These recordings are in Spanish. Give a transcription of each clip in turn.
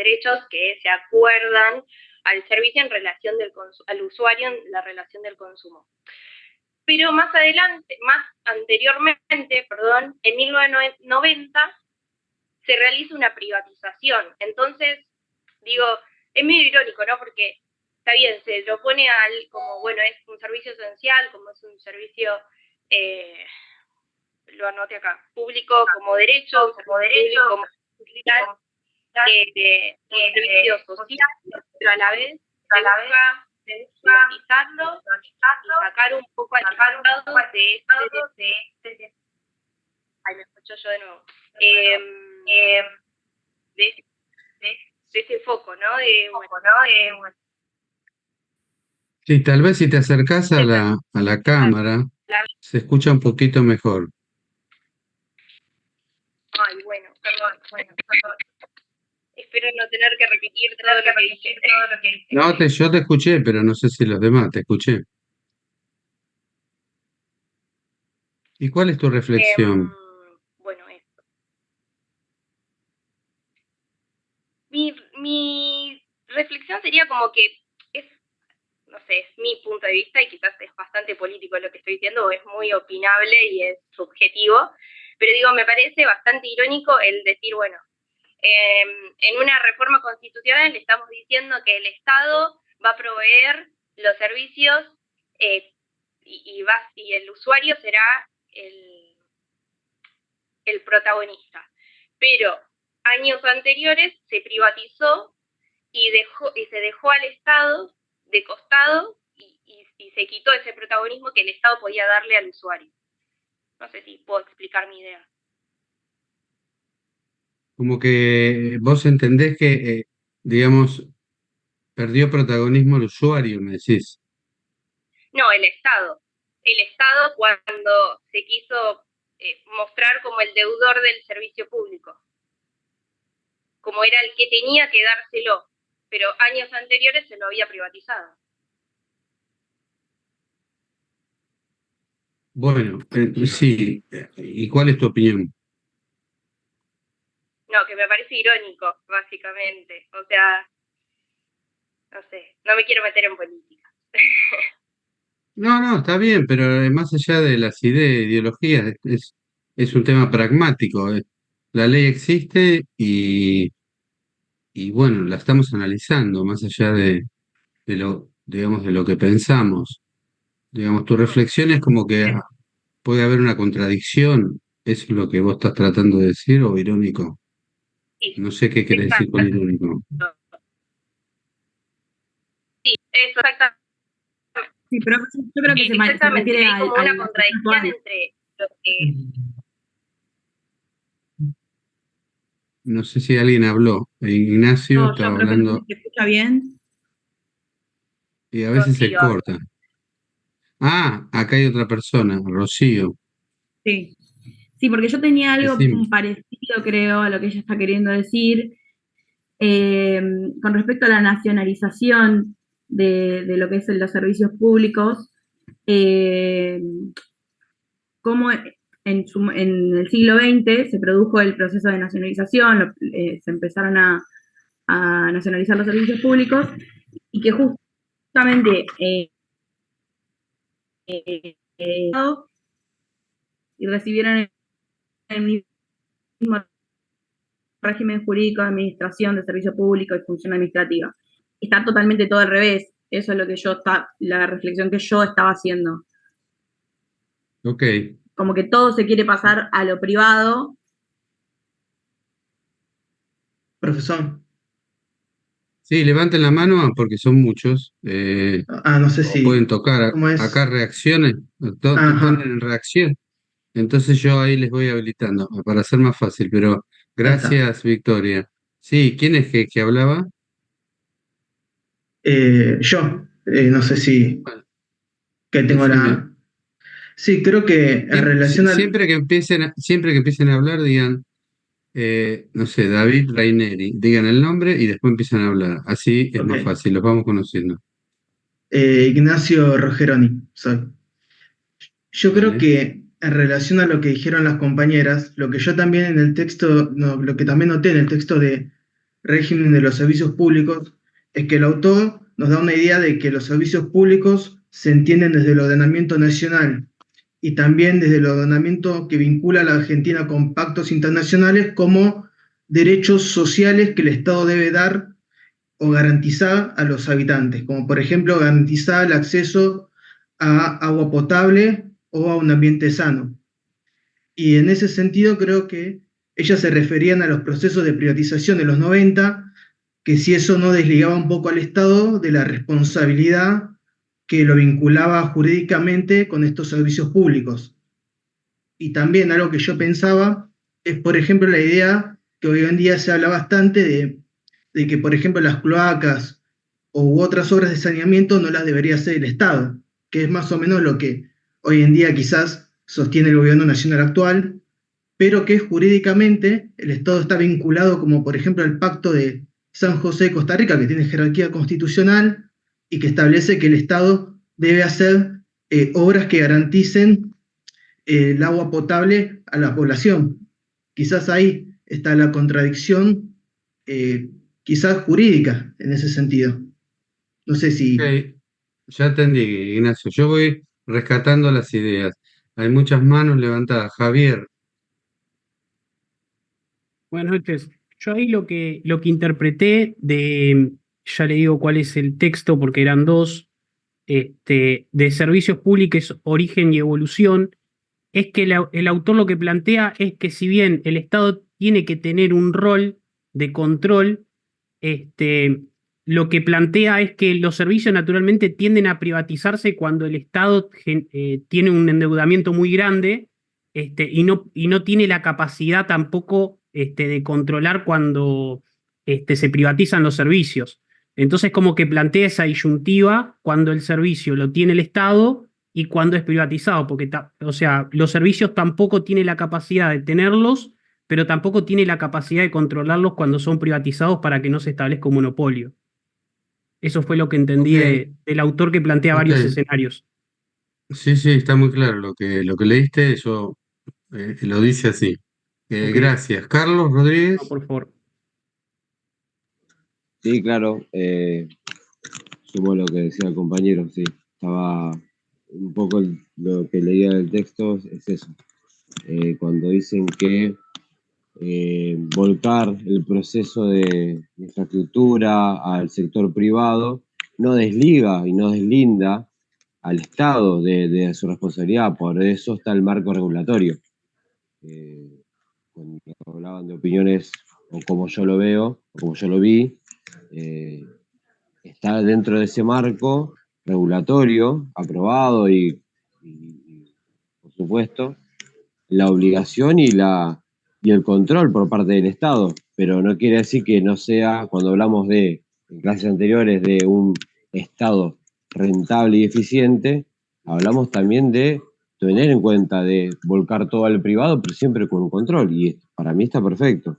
derechos que se acuerdan al servicio en relación al usuario en la relación del consumo. Pero más anteriormente, en 1990 se realiza una privatización. Entonces, digo, es medio irónico, ¿no? Porque está bien, se lo pone como, bueno, es un servicio esencial, como es un servicio, lo anoté acá, público como derecho, como social, servicio social, pero a la vez se busca privatizarlo y sacar un poco al Estado de ay, me escucho yo de nuevo. De ese foco, ¿no? Sí, tal vez si te acercás a la cámara, se escucha un poquito mejor. Ay, bueno, perdón. Espero no tener que repetir todo lo que dije. No, yo te escuché, pero no sé si los demás te escuché. ¿Y cuál es tu reflexión? Bueno, esto. Mi reflexión sería como que es, no sé, es mi punto de vista y quizás es bastante político lo que estoy diciendo, o es muy opinable y es subjetivo, pero digo, me parece bastante irónico el decir, bueno, en una reforma constitucional le estamos diciendo que el Estado va a proveer los servicios y el usuario será el protagonista. Pero años anteriores se privatizó y se dejó al Estado de costado y se quitó ese protagonismo que el Estado podía darle al usuario. No sé si puedo explicar mi idea. Como que vos entendés que, digamos, perdió protagonismo el usuario, me decís. No, el Estado. El Estado cuando se quiso mostrar como el deudor del servicio público, como era el que tenía que dárselo, pero años anteriores se lo había privatizado. Bueno, sí. ¿Y cuál es tu opinión? No, que me parece irónico, básicamente. O sea, no sé, no me quiero meter en política. No, no, está bien, pero más allá de las ideas, ideologías, es un tema pragmático. La ley existe y bueno, la estamos analizando, más allá de lo, digamos, de lo que pensamos. Digamos, tu reflexión es como que puede haber una contradicción. ¿Es lo que vos estás tratando de decir o irónico? Sí, No sé qué querés decir con exacto. irónico. Sí, eso exactamente. Sí, pero yo creo que se Exactamente, refiere hay como una la contradicción actual. entre lo que... No sé si alguien habló. Ignacio No, yo estaba creo que no hablando se escucha bien. y a veces se Rocío habla. corta. Ah, acá hay otra persona, Rocío. Sí. Sí, porque yo tenía algo Decime. parecido, creo, a lo que ella está queriendo decir, con respecto a la nacionalización de lo que es los servicios públicos, cómo en el siglo XX se produjo el proceso de nacionalización, se empezaron a nacionalizar los servicios públicos y que justamente y recibieron el mismo régimen jurídico de administración de servicio público y función administrativa. Está totalmente todo al revés. Eso es lo que la reflexión que yo estaba haciendo. Ok. Como que todo se quiere pasar a lo privado. Profesor. Sí, levanten la mano porque son muchos. No sé O pueden si. tocar ¿Cómo acá es? reacciones. Te ponen Ajá, en reacción. Entonces yo ahí les voy habilitando para hacer más fácil. Pero ahí está. gracias, Victoria. Sí, ¿quién es que hablaba? Yo, no sé si Bueno, que tengo decime. la. Sí, creo que en relación al. Siempre que empiecen a hablar, digan, no sé, David Raineri, digan el nombre y después empiezan a hablar. Así es Ok. más fácil, los vamos conociendo. Ignacio Rogeroni, soy. Yo creo Dale. que en relación a lo que dijeron las compañeras, lo que yo también en el texto, no, lo que también noté en el texto régimen de los servicios públicos es que el autor nos da una idea de que los servicios públicos se entienden desde el ordenamiento nacional y también desde el ordenamiento que vincula a la Argentina con pactos internacionales como derechos sociales que el Estado debe dar o garantizar a los habitantes, como por ejemplo garantizar el acceso a agua potable o a un ambiente sano. Y en ese sentido creo que ellas se referían a los procesos de privatización de los 90, que si eso no desligaba un poco al Estado de la responsabilidad que lo vinculaba jurídicamente con estos servicios públicos. Y también algo que yo pensaba es, por ejemplo, la idea que hoy en día se habla bastante de que, por ejemplo, las cloacas u otras obras de saneamiento no las debería hacer el Estado, que es más o menos lo que hoy en día quizás sostiene el gobierno nacional actual, pero que jurídicamente el Estado está vinculado, como por ejemplo el Pacto de San José de Costa Rica, que tiene jerarquía constitucional y que establece que el Estado debe hacer obras que garanticen el agua potable a la población. Quizás ahí está la contradicción, quizás jurídica en ese sentido. No sé si... Ok, ya entendí, Ignacio. Yo voy rescatando las ideas. Hay muchas manos levantadas. Javier, Buenas noches. Yo ahí lo que interpreté ya le digo cuál es el texto, porque eran dos, de servicios públicos, origen y evolución, es que el autor lo que plantea es que si bien el Estado tiene que tener un rol de control, lo que plantea es que los servicios naturalmente tienden a privatizarse cuando el Estado tiene un endeudamiento muy grande, y no tiene la capacidad tampoco de controlar cuando se privatizan los servicios. Entonces como que plantea esa disyuntiva cuando el servicio lo tiene el Estado y cuando es privatizado, porque o sea, los servicios tampoco tienen la capacidad de tenerlos, pero tampoco tiene la capacidad de controlarlos cuando son privatizados para que no se establezca un monopolio. Eso fue lo que entendí ok, del autor que plantea ok. varios escenarios. Sí, sí, está muy claro lo que leíste, yo lo dice así. Ok, Gracias. Carlos no, Rodríguez. por favor. Sí, claro, sumo lo que decía el compañero, sí. Estaba un poco lo que leía del texto, es eso. Cuando dicen que volcar el proceso de infraestructura al sector privado no desliga y no deslinda al Estado de su responsabilidad, por eso está el marco regulatorio. Cuando hablaban de opiniones, o como yo lo veo, o como yo lo vi, está dentro de ese marco regulatorio aprobado y, por supuesto, la obligación y el control por parte del Estado, pero no quiere decir que no sea, cuando hablamos en clases anteriores, de un Estado rentable y eficiente, hablamos también de tener en cuenta de volcar todo al privado, pero siempre con un control, y para mí está perfecto.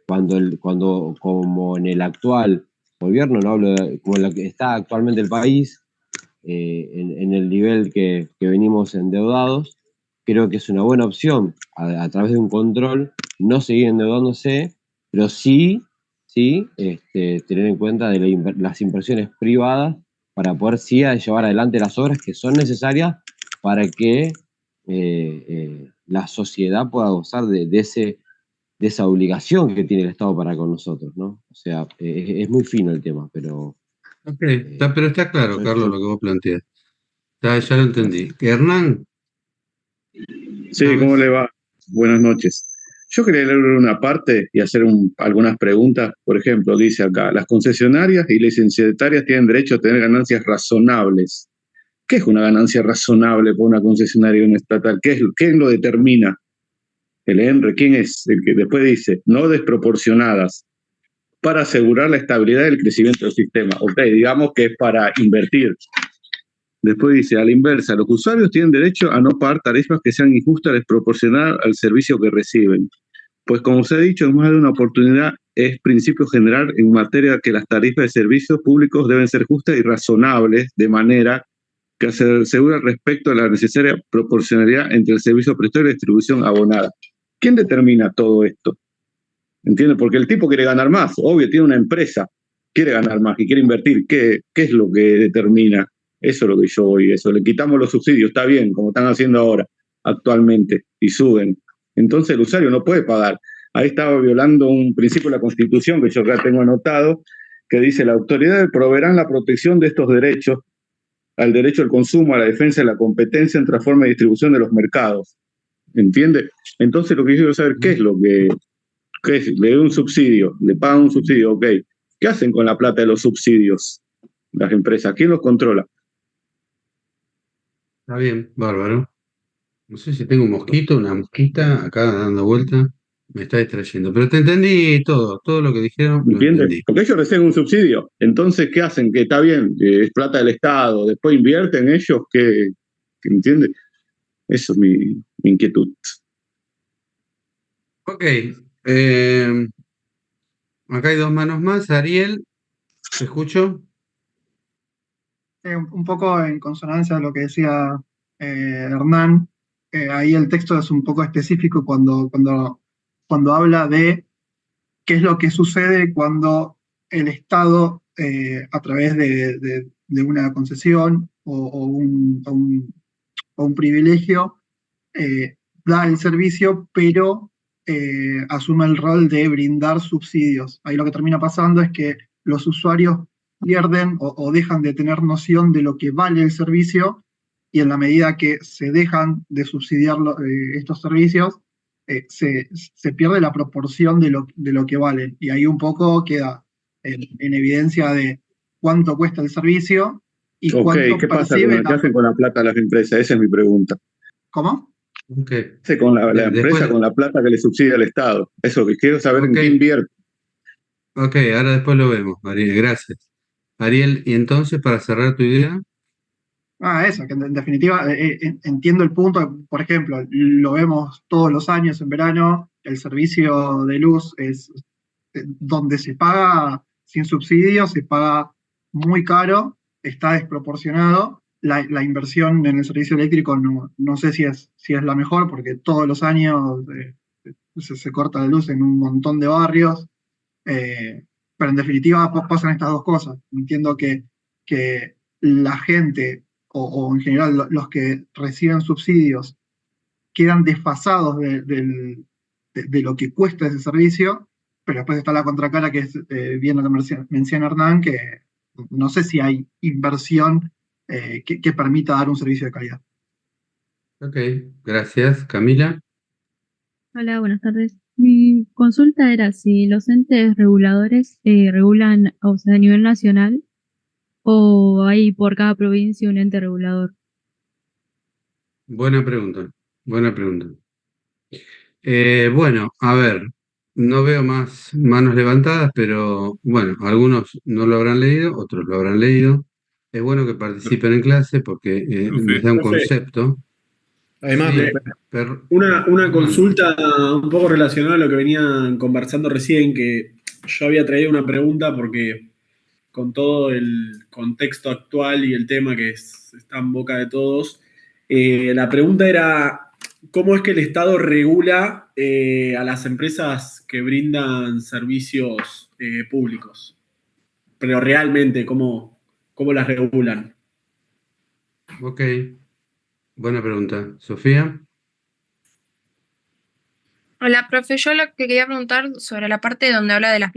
Cuando como en el actual gobierno, no hablo como en la que está actualmente el país, en el nivel que venimos endeudados, creo que es una buena opción a través de un control no seguir endeudándose, pero sí tener en cuenta de las inversiones privadas para poder sí llevar adelante las obras que son necesarias para que la sociedad pueda gozar de esa obligación que tiene el Estado para con nosotros, ¿no? O sea, es muy fino el tema, pero... Ok, pero está claro, Carlos, yo- lo que vos planteas. Ya lo entendí. gracias. Hernán, Sí, ¿cómo ¿sabes? le va? Buenas noches. Yo quería leer una parte y hacer algunas preguntas. Por ejemplo, dice acá, las concesionarias y licenciatarias tienen derecho a tener ganancias razonables. ¿Qué es una ganancia razonable por una concesionaria y una estatal? ¿Qué lo determina? El ENRE, ¿quién es? El que después dice, no desproporcionadas, para asegurar la estabilidad y el crecimiento del sistema. Ok, digamos que es para invertir. Después dice, a la inversa, los usuarios tienen derecho a no pagar tarifas que sean injustas, desproporcionadas al servicio que reciben. Pues como se ha dicho en más de una oportunidad, es principio general en materia que las tarifas de servicios públicos deben ser justas y razonables, de manera que se asegura respecto a la necesaria proporcionalidad entre el servicio prestado y la distribución abonada. ¿Quién determina todo esto? ¿entiendes? Porque el tipo quiere ganar más, obvio, tiene una empresa, quiere ganar más y quiere invertir. ¿Qué es lo que determina? Eso es lo que yo voy, eso. Le quitamos los subsidios, está bien, como están haciendo ahora, actualmente, y suben. Entonces el usuario no puede pagar. Ahí estaba violando un principio de la Constitución que yo acá tengo anotado, que dice: la autoridad proveerá la protección de estos derechos al derecho al consumo, a la defensa de la competencia en transforma y distribución de los mercados. ¿Entiende? Entonces lo que yo quiero saber, ¿qué es lo que es? Le doy un subsidio, le pagan un subsidio, ok. ¿Qué hacen con la plata de los subsidios las empresas? ¿Quién los controla? Está bien, bárbaro. No sé si tengo un mosquito, una mosquita acá dando vuelta. Me está distrayendo. Pero te entendí todo lo que dijeron, lo ¿Entiendes? entendí. Porque ellos reciben un subsidio. Entonces, ¿qué hacen? Que está bien, es plata del Estado, después invierten ellos, ¿entiendes? Eso es mi inquietud. Ok. Acá hay dos manos más. Ariel, ¿te escucho? Un poco en consonancia a lo que decía Hernán, ahí el texto es un poco específico cuando habla de qué es lo que sucede cuando el Estado, a través de una concesión o un privilegio, da el servicio, pero asume el rol de brindar subsidios. Ahí lo que termina pasando es que los usuarios pierden o dejan de tener noción de lo que vale el servicio, y en la medida que se dejan de subsidiar estos servicios, se pierde la proporción de lo que valen. Y ahí un poco queda en evidencia de cuánto cuesta el servicio y Ok, cuánto ¿qué pasa percibe qué hacen con la plata las empresas? Esa es mi pregunta. ¿Cómo? Ok. ¿Qué hace con la Después, empresa con la plata que le subsidia el Estado? Eso que quiero saber en ok, qué invierte. ok, ahora después lo vemos, Ariel, gracias. Ariel, y entonces para cerrar tu idea, Eso, que en definitiva entiendo el punto. Por ejemplo, lo vemos todos los años en verano, el servicio de luz es donde se paga sin subsidio, se paga muy caro, está desproporcionado. La inversión en el servicio eléctrico no sé si es la mejor, porque todos los años se corta la luz en un montón de barrios. Pero en definitiva pasan estas dos cosas. Entiendo que la gente, o en general los que reciben subsidios, quedan desfasados de lo que cuesta ese servicio, pero después está la contracara, que es bien lo que menciona Hernán, que no sé si hay inversión que permita dar un servicio de calidad. ok, gracias. Camila, Hola, buenas tardes. Mi consulta era si los entes reguladores regulan, o sea, a nivel nacional o hay por cada provincia un ente regulador. buena pregunta, buena pregunta. Bueno, a ver, no veo más manos levantadas, pero bueno, algunos no lo habrán leído, otros lo habrán leído. Es bueno que participen en clase porque les da un Profe, concepto. además, Sí, pero, una consulta un poco relacionada a lo que venían conversando recién, que yo había traído una pregunta porque con todo el contexto actual y el tema que está en boca de todos, la pregunta era, ¿cómo es que el Estado regula a las empresas que brindan servicios públicos? Pero realmente, ¿cómo las regulan? ok, buena pregunta. Sofía, Hola, profe. Yo lo que quería preguntar sobre la parte donde habla de la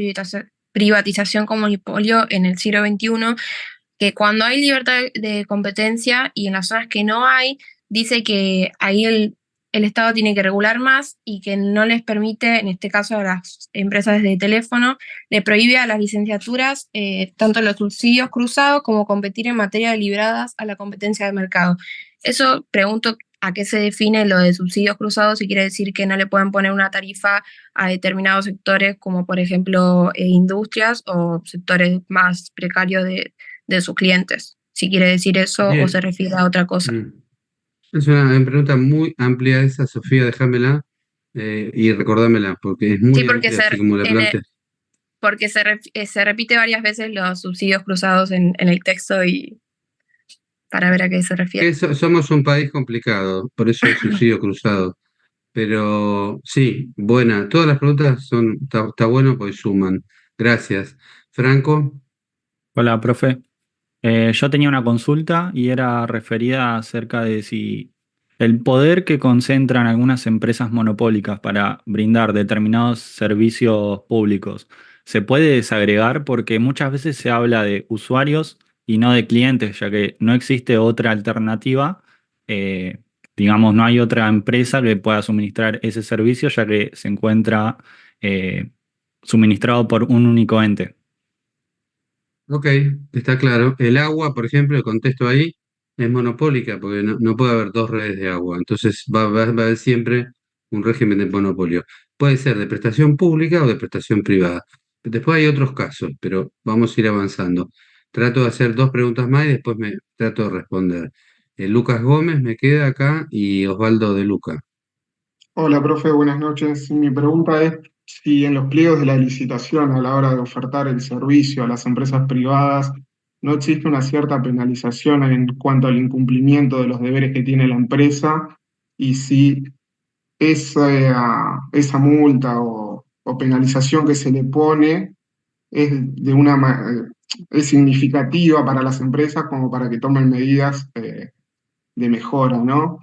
privatización como monopolio en el siglo XXI, que cuando hay libertad de competencia y en las zonas que no hay, dice que ahí el Estado tiene que regular más y que no les permite, en este caso a las empresas de teléfono, le prohíbe a las licenciaturas tanto los subsidios cruzados como competir en materia libradas a la competencia del mercado. Eso pregunto a qué se define lo de subsidios cruzados, si quiere decir que no le pueden poner una tarifa a determinados sectores, como por ejemplo industrias o sectores más precarios de sus clientes. Si quiere decir eso o se bien. refiere a otra cosa. Es una pregunta muy amplia esa, Sofía, déjamela y recordámela, porque es Sí, muy porque amplia, así como la planteas. se repite varias veces los subsidios cruzados en el texto y para ver a qué se refiere. Somos un país complicado, por eso el subsidio cruzado. Pero sí, buena. Todas las preguntas está bueno porque suman. Gracias. Franco, Hola, profe. Yo tenía una consulta y era referida acerca de si el poder que concentran algunas empresas monopólicas para brindar determinados servicios públicos se puede desagregar porque muchas veces se habla de usuarios y no de clientes, ya que no existe otra alternativa. eh, digamos, no hay otra empresa que pueda suministrar ese servicio, ya que se encuentra eh, suministrado por un único ente. ok, está claro. El agua, por ejemplo, el contexto ahí es monopólica porque no puede haber dos redes de agua. Entonces va a haber siempre un régimen de monopolio. Puede ser de prestación pública o de prestación privada. Después hay otros casos, pero vamos a ir avanzando. Trato de hacer dos preguntas más y después me trato de responder. Lucas Gómez me queda acá y Osvaldo de Luca. Hola, profe, buenas noches. Mi pregunta es si en los pliegos de la licitación a la hora de ofertar el servicio a las empresas privadas no existe una cierta penalización en cuanto al incumplimiento de los deberes que tiene la empresa y si esa multa o penalización que se le pone es es significativa para las empresas como para que tomen medidas de mejora, ¿no?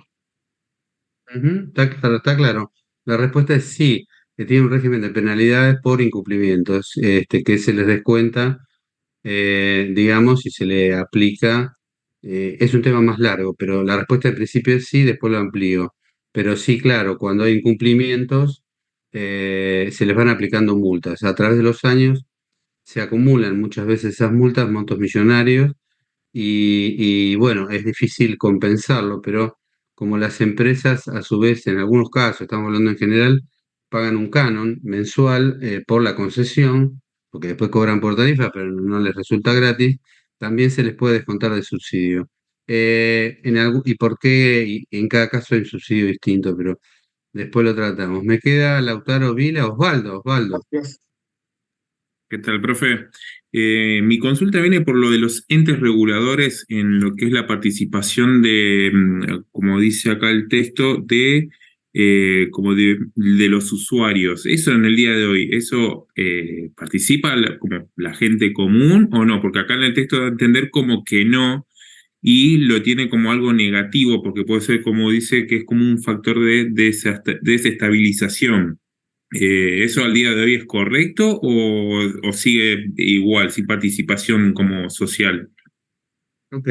Ujú, está claro, está claro. La respuesta es sí, que tiene un régimen de penalidades por incumplimientos, que se les descuenta, digamos, y se le aplica. Es un tema más largo, pero la respuesta en principio es sí, después lo amplío. Pero sí, claro, cuando hay incumplimientos, se les van aplicando multas. A través de los años se acumulan muchas veces esas multas, montos millonarios, y bueno, es difícil compensarlo, pero como las empresas a su vez en algunos casos, estamos hablando en general, pagan un canon mensual por la concesión, porque después cobran por tarifa, pero no les resulta gratis, también se les puede descontar de subsidio. ¿Y por qué? Y en cada caso hay un subsidio distinto, pero después lo tratamos. Me queda Lautaro Vila, Osvaldo. Gracias. ¿Qué tal, profe? Mi consulta viene por lo de los entes reguladores en lo que es la participación de, como dice acá el texto, como de los usuarios. Eso en el día de hoy, ¿eso participa como la gente común o no? Porque acá en el texto da a entender como que no y lo tiene como algo negativo, porque puede ser como dice que es como un factor de desestabilización. ¿Eso al día de hoy es correcto o sigue igual, sin participación como social? Ok,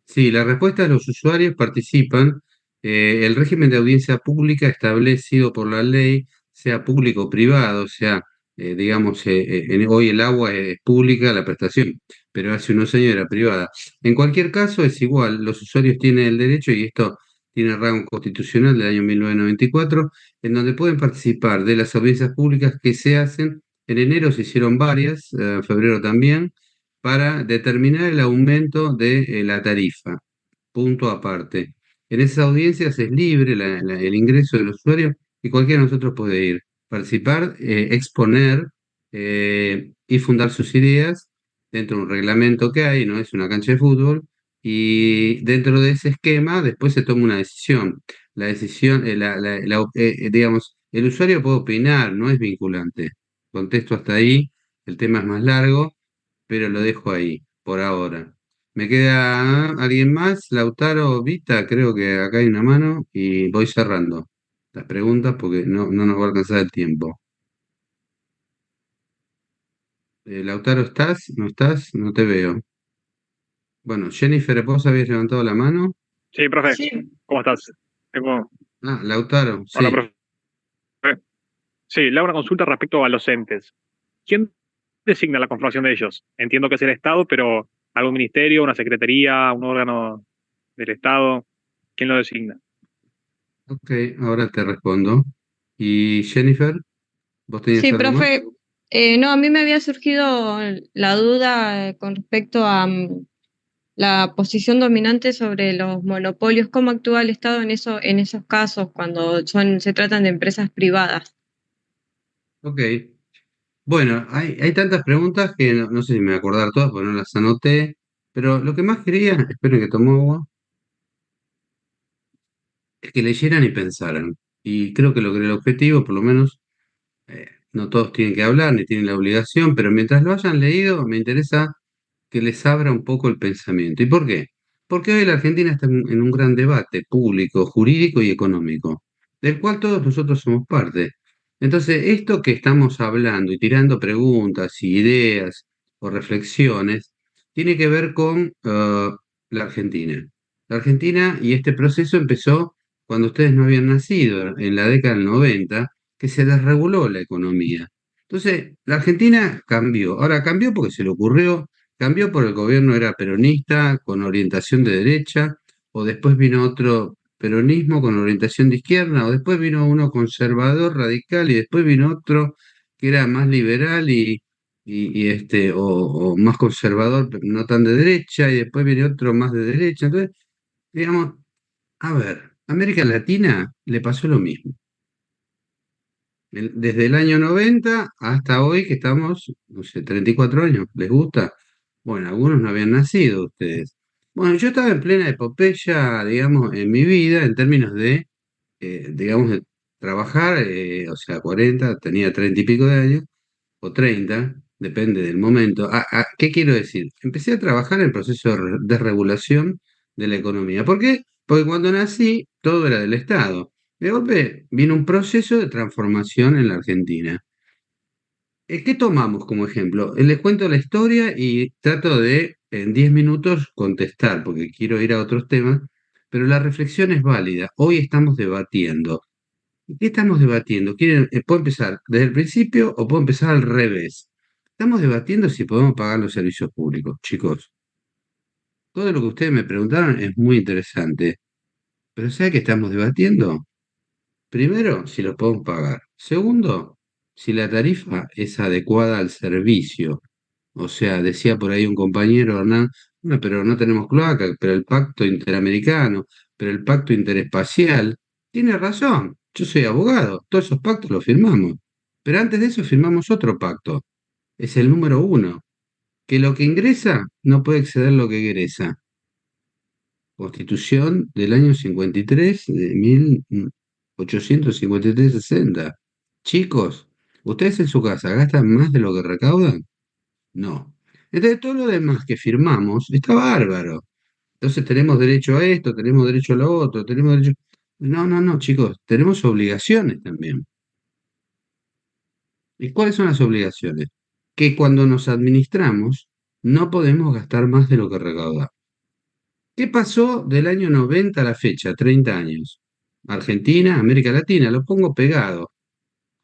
sí, la respuesta es los usuarios participan. El régimen de audiencia pública establecido por la ley, sea público o privado, o sea, digamos, hoy el agua es pública, la prestación, pero hace unos años era privada. En cualquier caso es igual, los usuarios tienen el derecho, y esto tiene rango constitucional del año 1994, en donde pueden participar de las audiencias públicas que se hacen. En enero se hicieron varias, en febrero también para determinar el aumento de la tarifa, punto aparte. En esas audiencias es libre el ingreso del usuario y cualquiera de nosotros puede ir, participar, exponer y fundar sus ideas dentro de un reglamento que hay, no es una cancha de fútbol, y dentro de ese esquema después se toma una decisión. La decisión, digamos, el usuario puede opinar, no es vinculante. Contesto hasta ahí, el tema es más largo, pero lo dejo ahí, por ahora. Me queda alguien más, Lautaro Vita, creo que acá hay una mano, y voy cerrando las preguntas porque no nos va a alcanzar el tiempo. Lautaro, ¿estás? ¿No estás? No te veo. Bueno, Jennifer, ¿vos habías levantado la mano? Sí, profe, Sí. ¿cómo estás? Tengo... Lautaro, Hola, sí. profe. Sí, le hago una consulta respecto a los entes. ¿Quién designa la conformación de ellos? Entiendo que es el Estado, pero algún ministerio, una secretaría, un órgano del Estado, ¿quién lo designa? Ok, ahora te respondo. ¿Y Jennifer, vos tenías Sí, algo más? profe, no, a mí me había surgido la duda con respecto a la posición dominante sobre los monopolios, cómo actúa el Estado en en esos casos cuando se tratan de empresas privadas. Ok. Bueno, hay tantas preguntas que no sé si me voy a acordar todas porque no las anoté, pero lo que más quería, espero que tomó agua, es que leyeran y pensaran. y creo que logré el objetivo, por lo menos no todos tienen que hablar ni tienen la obligación, pero mientras lo hayan leído, me interesa que les abra un poco el pensamiento. ¿Y por qué? Porque hoy la Argentina está en un gran debate público, jurídico y económico, del cual todos nosotros somos parte. Entonces, esto que estamos hablando y tirando preguntas y ideas o reflexiones, tiene que ver con la Argentina. La Argentina y este proceso empezó cuando ustedes no habían nacido, en la década del 90, que se desreguló la economía. Entonces, la Argentina cambió. Ahora cambió porque se le ocurrió. Cambió por el gobierno, era peronista, con orientación de derecha, o después vino otro peronismo con orientación de izquierda, o después vino uno conservador, radical, y después vino otro que era más liberal o más conservador, pero no tan de derecha, y después viene otro más de derecha. Entonces, digamos, a ver, América Latina le pasó lo mismo. Desde el año 90 hasta hoy, que estamos, no sé, 34 años, ¿les gusta? Bueno, algunos no habían nacido ustedes. Bueno, yo estaba en plena epopeya, digamos, en mi vida, en términos de, digamos, de trabajar, o sea, 40, tenía 30 y pico de años, o 30, depende del momento. ¿Qué quiero decir? Empecé a trabajar en el proceso de regulación de la economía. ¿Por qué? Porque cuando nací, todo era del Estado. De golpe vino un proceso de transformación en la Argentina. ¿Qué tomamos como ejemplo? Les cuento la historia y trato de, en 10 minutos, contestar, porque quiero ir a otros temas, pero la reflexión es válida. Hoy estamos debatiendo. ¿Qué estamos debatiendo? ¿Puedo empezar desde el principio o puedo empezar al revés? Estamos debatiendo si podemos pagar los servicios públicos. Chicos, todo lo que ustedes me preguntaron es muy interesante, pero ¿sabe qué estamos debatiendo? Primero, si los podemos pagar. Segundo, si la tarifa es adecuada al servicio. O sea, decía por ahí un compañero, Hernán, bueno, pero no tenemos cloaca, pero el pacto interamericano, pero el pacto interespacial. Tiene razón, yo soy abogado, todos esos pactos los firmamos. Pero antes de eso firmamos otro pacto. Es el número 1, que lo que ingresa no puede exceder lo que egresa. Constitución del año 53, de 1853-60. Chicos, ¿ustedes en su casa gastan más de lo que recaudan? No. Entonces todo lo demás que firmamos está bárbaro. Entonces tenemos derecho a esto, tenemos derecho a lo otro, tenemos derecho... No, no, no, chicos, tenemos obligaciones también. ¿Y cuáles son las obligaciones? Que cuando nos administramos no podemos gastar más de lo que recaudamos. ¿Qué pasó del año 90 a la fecha, 30 años? Argentina, América Latina, lo pongo pegado.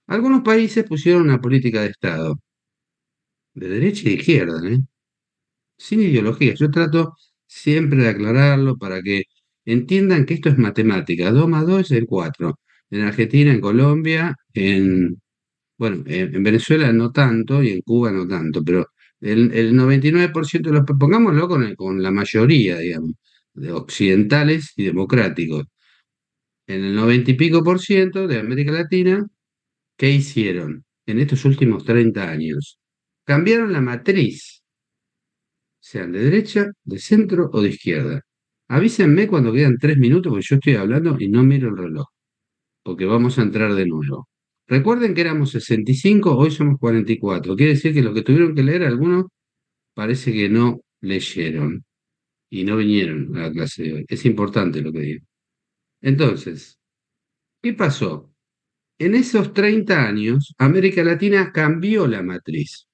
Algunos países pusieron una política de Estado, de derecha y de izquierda, sin ideología. Yo trato siempre de aclararlo para que entiendan que esto es matemática. 2 más 2 es 4. En Argentina, en Colombia, bueno, en Venezuela no tanto y en Cuba no tanto, pero el 99% de los, pongámoslo con la mayoría, digamos, de occidentales y democráticos. En el 90 y pico por ciento de América Latina, ¿qué hicieron en estos últimos 30 años? Cambiaron la matriz, sean de derecha, de centro o de izquierda. Avísenme cuando quedan 3 minutos, porque yo estoy hablando y no miro el reloj, porque vamos a entrar de nuevo. Recuerden que éramos 65, hoy somos 44. Quiere decir que lo que tuvieron que leer algunos parece que no leyeron y no vinieron a la clase de hoy. Es importante lo que digo. Entonces, ¿qué pasó? En esos 30 años, América Latina cambió la matriz.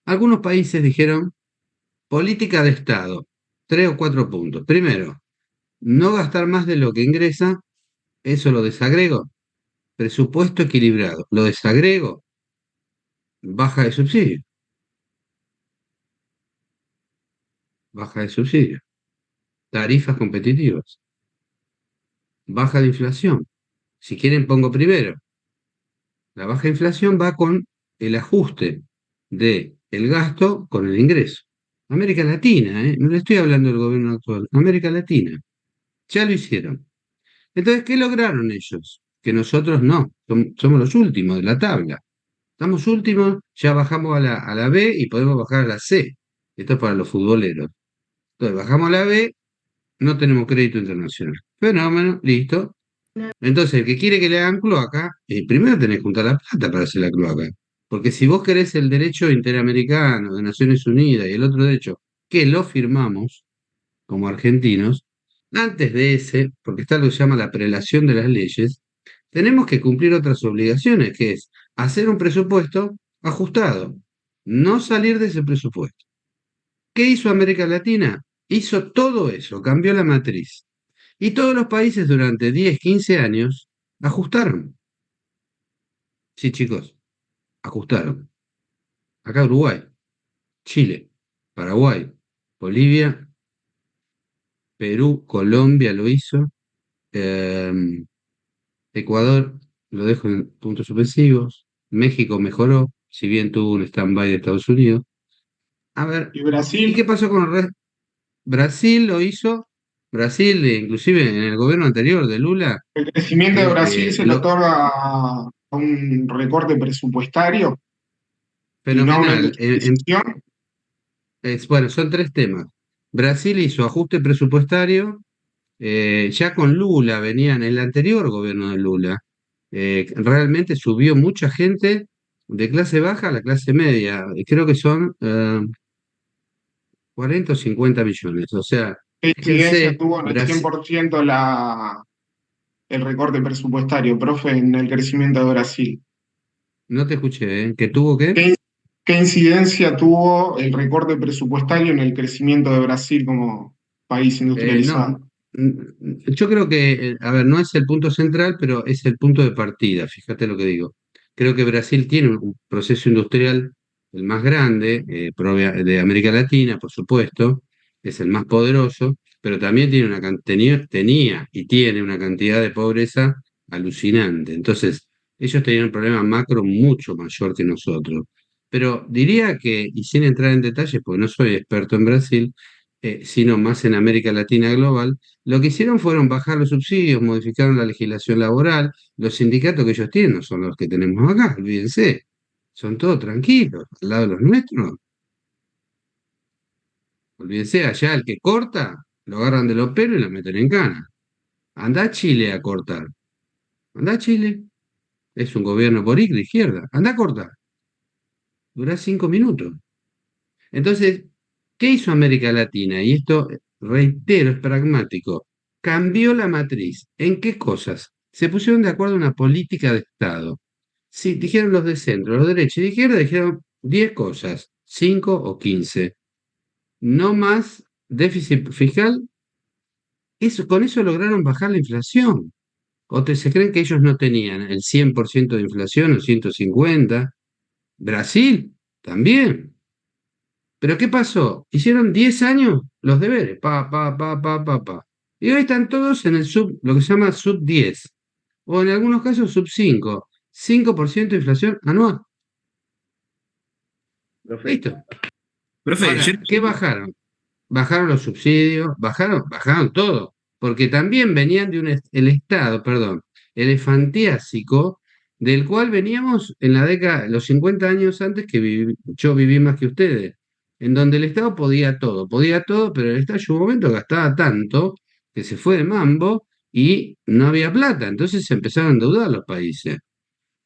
Algunos países dijeron, política de Estado, 3 o 4 puntos. Primero, no gastar más de lo que ingresa, eso lo desagrego. Presupuesto equilibrado, lo desagrego, baja de subsidio. Baja de subsidio. Tarifas competitivas. Baja de inflación. Si quieren, pongo primero. La baja inflación va con el ajuste de el gasto con el ingreso. América Latina, no le estoy hablando del gobierno actual, América Latina. Ya lo hicieron. Entonces, ¿qué lograron ellos? Que nosotros no, somos los últimos de la tabla. Estamos últimos, ya bajamos a la B y podemos bajar a la C. Esto es para los futboleros. Entonces, bajamos a la B, no tenemos crédito internacional. Fenómeno, listo. Entonces, el que quiere que le hagan cloaca, primero tenés que juntar la plata para hacer la cloaca. Porque si vos querés el derecho interamericano de Naciones Unidas y el otro derecho, que lo firmamos como argentinos, antes de ese, porque está lo que se llama la prelación de las leyes, tenemos que cumplir otras obligaciones, que es hacer un presupuesto ajustado, no salir de ese presupuesto. ¿Qué hizo América Latina? Hizo todo eso, cambió la matriz. Y todos los países durante 10, 15 años ajustaron. Sí, chicos, ajustaron. Acá Uruguay, Chile, Paraguay, Bolivia, Perú, Colombia lo hizo, Ecuador lo dejo en puntos suspensivos, México mejoró, si bien tuvo un stand-by de Estados Unidos. A ver, ¿Y ¿y Brasil? qué pasó con el resto? Brasil lo hizo, Brasil, inclusive en el gobierno anterior de Lula, El crecimiento de creo Brasil que se le otorga a un recorte presupuestario y no aumento fenomenal. de financiación. Bueno, son tres temas. Brasil hizo ajuste presupuestario, ya con Lula venía en el anterior gobierno de Lula. Realmente subió mucha gente de clase baja a la clase media. Creo que son 40 o 50 millones. O sea, ¿Qué incidencia fíjense, tuvo en el 100% el recorte presupuestario, profe, en el crecimiento de Brasil? no te escuché, ¿eh? ¿Que tuvo qué? ¿Qué incidencia tuvo el recorte presupuestario en el crecimiento de Brasil como país No, industrializado? yo creo que, a ver, no es el punto central, pero es el punto de partida, fíjate lo que digo. Creo que Brasil tiene un proceso industrial el más grande de América Latina, por supuesto, es el más poderoso, pero también tiene tenía y tiene una cantidad de pobreza alucinante. Entonces, ellos tenían un problema macro mucho mayor que nosotros. Pero diría que, y sin entrar en detalles, porque no soy experto en Brasil, sino más en América Latina global, lo que hicieron fueron bajar los subsidios, modificaron la legislación laboral, los sindicatos que ellos tienen no son los que tenemos acá, olvídense, son todos tranquilos, al lado de los nuestros, olvídense, allá el que corta, lo agarran de los pelos y lo meten en cana. Anda a Chile a cortar, anda a Chile, es un gobierno por de izquierda, anda a cortar, dura 5 minutos. Entonces, ¿qué hizo América Latina? Y esto, reitero, es pragmático. Cambió la matriz. ¿En qué cosas? Se pusieron de acuerdo en una política de Estado. Sí, dijeron los de centro, los de derecha y de izquierda, dijeron 10 cosas, 5 o 15. No más déficit fiscal. Con eso lograron bajar la inflación. Se creen que ellos no tenían el 100% de inflación o 150. Brasil también. Pero ¿qué pasó? Hicieron 10 años los deberes, pa. Y hoy están todos en lo que se llama sub 10, o en algunos casos sub 5, 5% de inflación anual. Listo. Profe, Ahora, ¿qué bajaron? Bajaron los subsidios, bajaron todo, porque también venían de el Estado, perdón, elefantiásico, del cual veníamos en la década, los 50 años antes que yo viví más que ustedes, en donde el Estado podía todo, pero el Estado en un momento gastaba tanto que se fue de mambo y no había plata, entonces se empezaron a endeudar los países.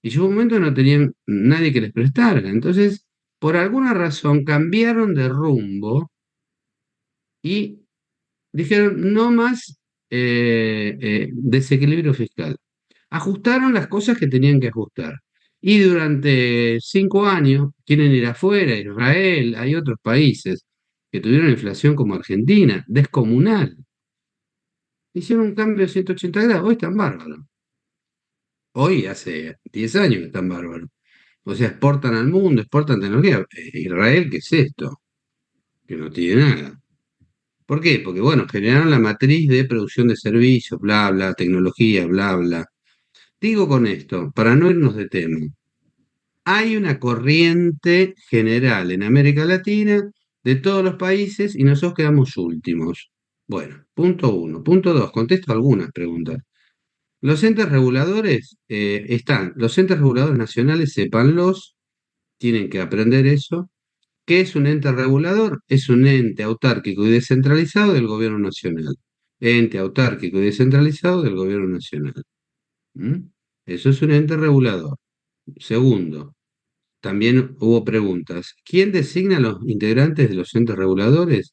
Y llegó un momento que no tenían nadie que les prestara, entonces, por alguna razón, cambiaron de rumbo y dijeron no más desequilibrio fiscal. Ajustaron las cosas que tenían que ajustar. Y durante 5 años quieren ir afuera, Israel, hay otros países que tuvieron inflación como Argentina, descomunal. Hicieron un cambio de 180 grados, hoy están bárbaros. Hoy hace 10 años que están bárbaros. O sea, exportan al mundo, exportan tecnología. Israel, ¿qué es esto? Que no tiene nada. ¿Por qué? Porque, bueno, generaron la matriz de producción de servicios, bla, bla, tecnología, bla, bla. Digo con esto, para no irnos de tema, hay una corriente general en América Latina de todos los países y nosotros quedamos últimos. Bueno, punto uno. Punto dos, contesto algunas preguntas. Los entes reguladores los entes reguladores nacionales, sépanlos, tienen que aprender eso. ¿Qué es un ente regulador? Es un ente autárquico y descentralizado del gobierno nacional. Ente autárquico y descentralizado del gobierno nacional. ¿Mm? Eso es un ente regulador. Segundo, también hubo preguntas. ¿Quién designa a los integrantes de los entes reguladores?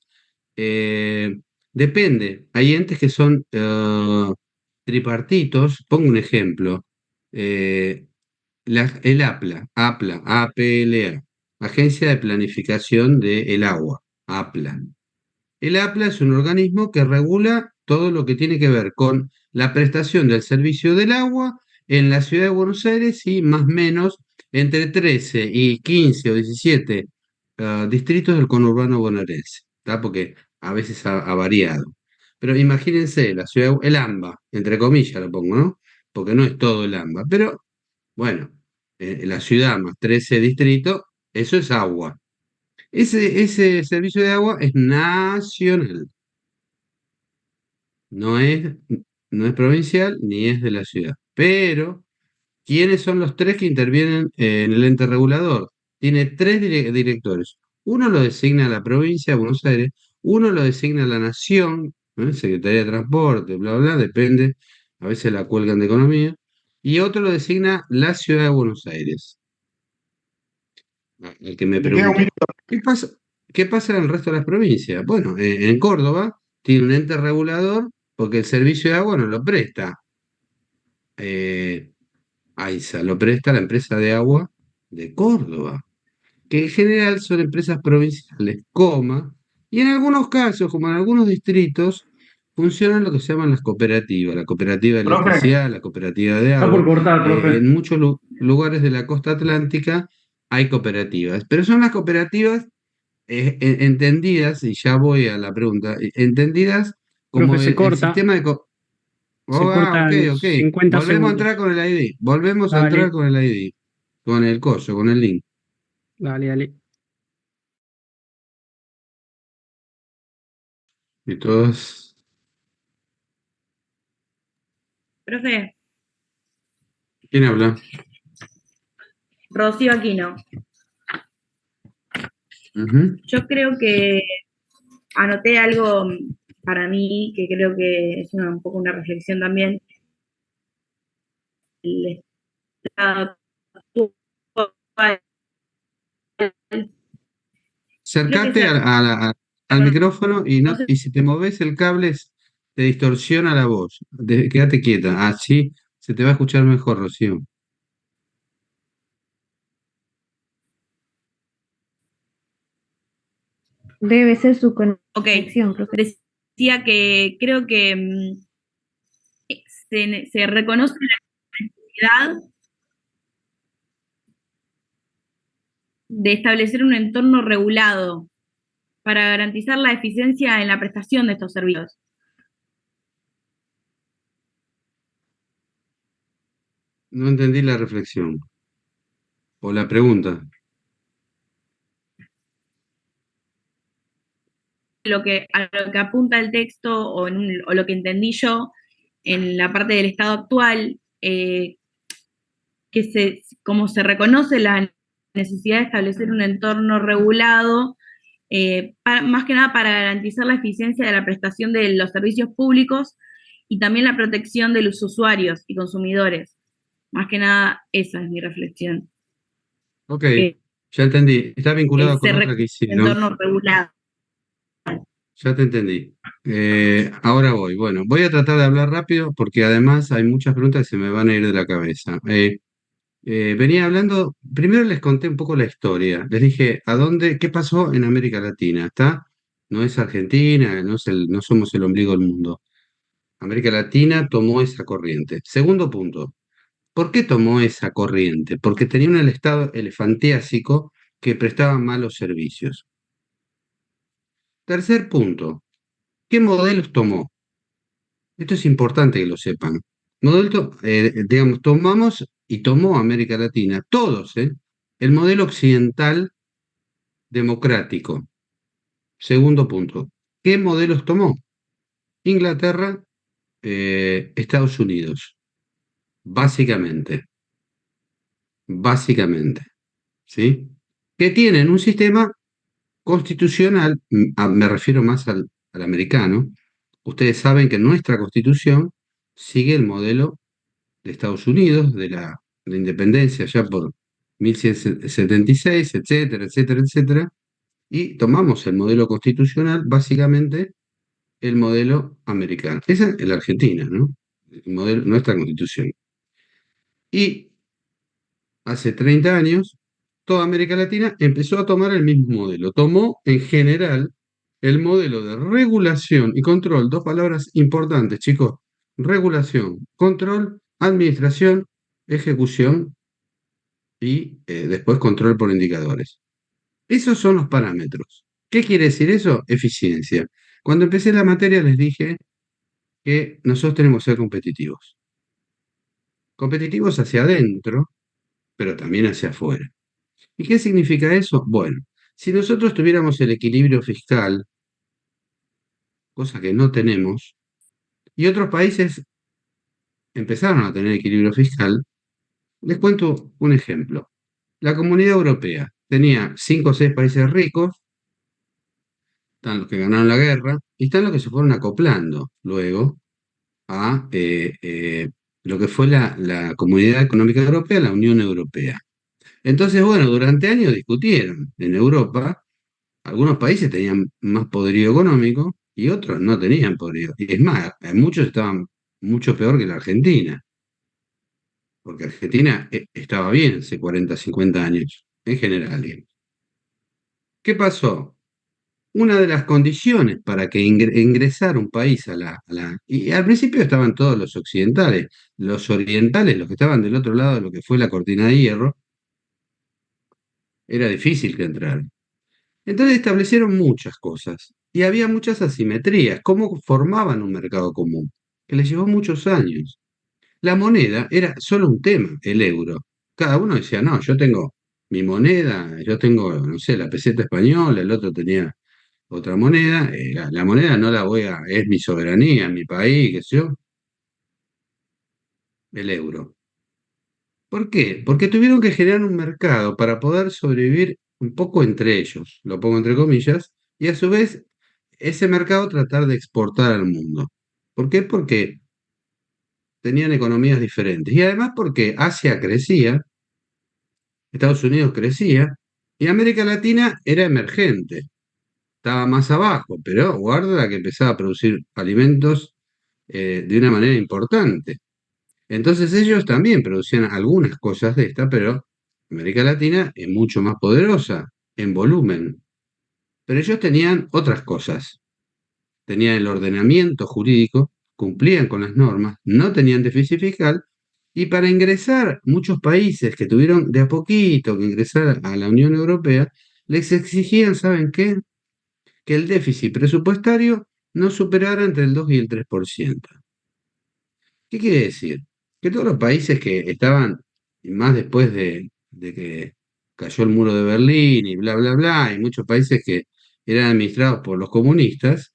Eh, Depende. Hay entes que son tripartitos. Pongo un ejemplo. Eh, el APLA, Agencia de Planificación del Agua, APLA. El APLA es un organismo que regula todo lo que tiene que ver con la prestación del servicio del agua en la ciudad de Buenos Aires y más o menos entre 13 y 15 o 17 distritos del conurbano bonaerense, ¿tá? Porque a veces ha variado. Pero imagínense, la ciudad, el AMBA, entre comillas lo pongo, ¿no? Porque no es todo el AMBA, pero bueno, la ciudad más 13 distritos, eso es agua. Ese servicio de agua es nacional, no es, no es provincial ni es de la ciudad. Pero, ¿quiénes son los tres que intervienen en el ente regulador? Tiene tres directores. Uno lo designa la provincia de Buenos Aires, uno lo designa la nación, Secretaría de Transporte, bla, bla, depende, a veces la cuelgan de economía, y otro lo designa la ciudad de Buenos Aires. El que me Me queda un preguntó, minuto. ¿qué pasa en el resto de las provincias? Bueno, en Córdoba tiene un ente regulador porque el servicio de agua no lo presta AISA, lo presta la empresa de agua de Córdoba, que en general son empresas provinciales, y en algunos casos, como en algunos distritos, funcionan lo que se llaman las cooperativas, la cooperativa de Profe, electricidad, la cooperativa de Está por agua. cortar, profe. En muchos lugares de la costa atlántica hay cooperativas, pero son las cooperativas entendidas, y ya voy a la pregunta, entendidas como Profe, se el corta, sistema de... se Ok, cortan ok. 50 Volvemos a segundos. entrar con el ID. Volvemos a entrar Dale, con el ID. Con el coso, con el link. dale, dale. Y todos... Profe, ¿Quién habla? Rocío Aquino. Ujú. Yo creo que anoté algo para mí, que creo que es un poco una reflexión también. El estado actual. Creo que Acércate al micrófono y si te moves el cable te distorsiona la voz. Quédate quieta. Así se te va a escuchar mejor, Rocío. Debe ser su Ok, conexión, profe. decía que creo que se reconoce la necesidad de establecer un entorno regulado para garantizar la eficiencia en la prestación de estos servicios. No entendí la reflexión o la pregunta. A lo que apunta el texto o lo que entendí yo en la parte del Estado actual, como se reconoce la necesidad de establecer un entorno regulado, más que nada para garantizar la eficiencia de la prestación de los servicios públicos y también la protección de los usuarios y consumidores. Más que nada, esa es mi reflexión. Ok, ya entendí. Está vinculado con Se otra que reconoce el hicieron. entorno regulado. Ya te entendí. Ahora voy. Bueno, voy a tratar de hablar rápido porque además hay muchas preguntas que se me van a ir de la cabeza. Venía hablando, primero les conté un poco la historia. Les dije, qué pasó en América Latina? ¿Está? No es Argentina, no somos el ombligo del mundo. América Latina tomó esa corriente. Segundo punto, ¿por qué tomó esa corriente? Porque tenía un estado elefantiásico que prestaba malos servicios. Tercer punto, ¿qué modelos tomó? Esto es importante que lo sepan. Digamos, tomamos y tomó América Latina, todos, el modelo occidental democrático. Segundo punto, ¿qué modelos tomó? Inglaterra, Estados Unidos, básicamente, ¿sí? Que tienen un sistema constitucional, me refiero más al americano. Ustedes saben que nuestra constitución sigue el modelo de Estados Unidos, de la independencia ya por 1176, etcétera, etcétera, etcétera, y tomamos el modelo constitucional, básicamente el modelo americano. Esa es la Argentina, ¿no? Nuestra constitución. Y hace 30 años, toda América Latina empezó a tomar el mismo modelo. Tomó en general el modelo de regulación y control, dos palabras importantes, chicos: regulación, control, administración, ejecución y después control por indicadores. Esos son los parámetros. ¿Qué quiere decir eso? Eficiencia. Cuando empecé la materia les dije que nosotros tenemos que ser competitivos. Competitivos hacia adentro, pero también hacia afuera. ¿Y qué significa eso? Bueno, si nosotros tuviéramos el equilibrio fiscal, cosa que no tenemos, y otros países empezaron a tener equilibrio fiscal, les cuento un ejemplo. La Comunidad Europea tenía 5 o 6 países ricos, están los que ganaron la guerra, y están los que se fueron acoplando luego a lo que fue la Comunidad Económica Europea, la Unión Europea. Entonces, bueno, durante años discutieron en Europa. Algunos países tenían más poderío económico y otros no tenían poderío. Y es más, muchos estaban mucho peor que la Argentina, porque Argentina estaba bien hace 40, 50 años, en general. ¿Qué pasó? Una de las condiciones para que ingresara un país y al principio estaban todos los occidentales, los orientales, los que estaban del otro lado de lo que fue la cortina de hierro, era difícil que entraran. Entonces establecieron muchas cosas y había muchas asimetrías, cómo formaban un mercado común, que les llevó muchos años. La moneda era solo un tema, el euro. Cada uno decía, no, yo tengo mi moneda, yo tengo, no sé, la peseta española, el otro tenía otra moneda, la moneda no la voy a, es mi soberanía, mi país, qué sé yo, el euro. ¿Por qué? Porque tuvieron que generar un mercado para poder sobrevivir un poco entre ellos, lo pongo entre comillas, y a su vez ese mercado tratar de exportar al mundo. ¿Por qué? Porque tenían economías diferentes. Y además porque Asia crecía, Estados Unidos crecía, y América Latina era emergente. Estaba más abajo, pero guarda que empezaba a producir alimentos de una manera importante. Entonces ellos también producían algunas cosas de esta, pero América Latina es mucho más poderosa en volumen. Pero ellos tenían otras cosas. Tenían el ordenamiento jurídico, cumplían con las normas, no tenían déficit fiscal, y para ingresar, muchos países que tuvieron de a poquito que ingresar a la Unión Europea, les exigían, ¿saben qué? Que el déficit presupuestario no superara entre el 2 y el 3%. ¿Qué quiere decir? Que todos los países que estaban, y más después de que cayó el muro de Berlín y bla, bla, bla, y muchos países que eran administrados por los comunistas,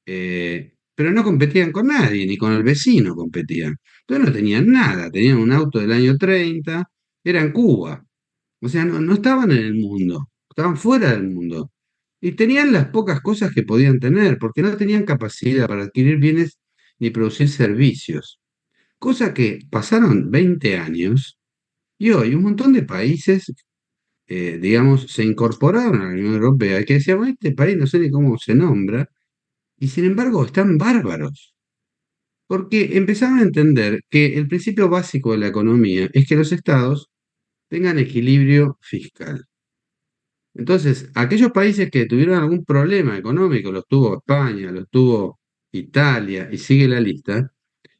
pero no competían con nadie, ni con el vecino competían. Entonces no tenían nada, tenían un auto del año 30, eran Cuba. O sea, no estaban en el mundo, estaban fuera del mundo. Y tenían las pocas cosas que podían tener, porque no tenían capacidad para adquirir bienes ni producir servicios. Cosa que pasaron 20 años y hoy un montón de países, digamos, se incorporaron a la Unión Europea, que decíamos, este país no sé ni cómo se nombra, y sin embargo están bárbaros, porque empezaron a entender que el principio básico de la economía es que los estados tengan equilibrio fiscal. Entonces, aquellos países que tuvieron algún problema económico, los tuvo España, los tuvo Italia, y sigue la lista,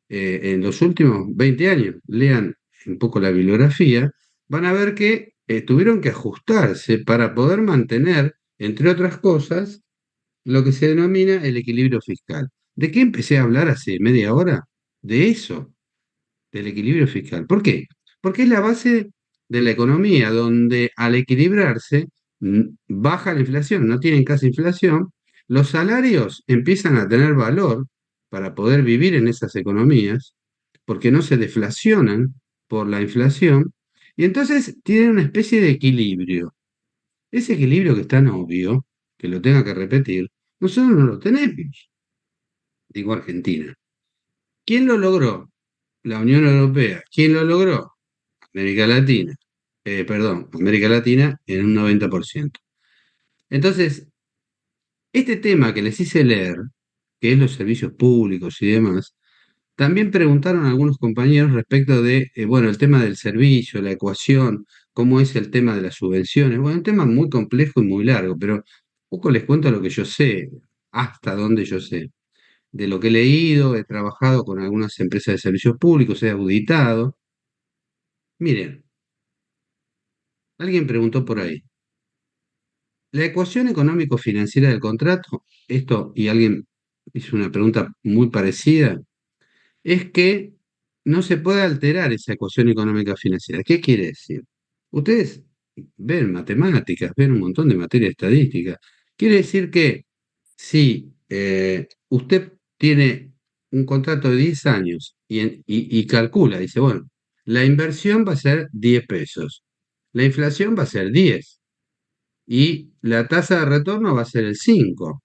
en los últimos 20 años, lean un poco la bibliografía, van a ver que tuvieron que ajustarse para poder mantener, entre otras cosas, lo que se denomina el equilibrio fiscal. ¿De qué empecé a hablar hace media hora? De eso, del equilibrio fiscal. ¿Por qué? Porque es la base de la economía, donde al equilibrarse baja la inflación, no tienen casi inflación, los salarios empiezan a tener valor para poder vivir en esas economías, porque no se deflacionan por la inflación, y entonces tienen una especie de equilibrio. Ese equilibrio que es tan obvio, que lo tenga que repetir, nosotros no lo tenemos, digo Argentina. ¿Quién lo logró? la Unión Europea. ¿Quién lo logró? América Latina. Perdón, América Latina en un 90%. Entonces, este tema que les hice leer, que es los servicios públicos y demás, también preguntaron algunos compañeros respecto de, bueno, el tema del servicio, la ecuación, cómo es el tema de las subvenciones. Bueno, un tema muy complejo y muy largo, pero un poco les cuento lo que yo sé, hasta donde yo sé. De lo que he leído, he trabajado con algunas empresas de servicios públicos, he auditado. Miren, alguien preguntó por ahí, la ecuación económico-financiera del contrato, esto, y alguien hizo una pregunta muy parecida, es que no se puede alterar esa ecuación económica financiera. ¿Qué quiere decir? Ustedes ven matemáticas, ven un montón de materia estadística. Quiere decir que si usted tiene un contrato de 10 años y calcula, dice, bueno, la inversión va a ser 10 pesos, la inflación va a ser 10 y la tasa de retorno va a ser el 5.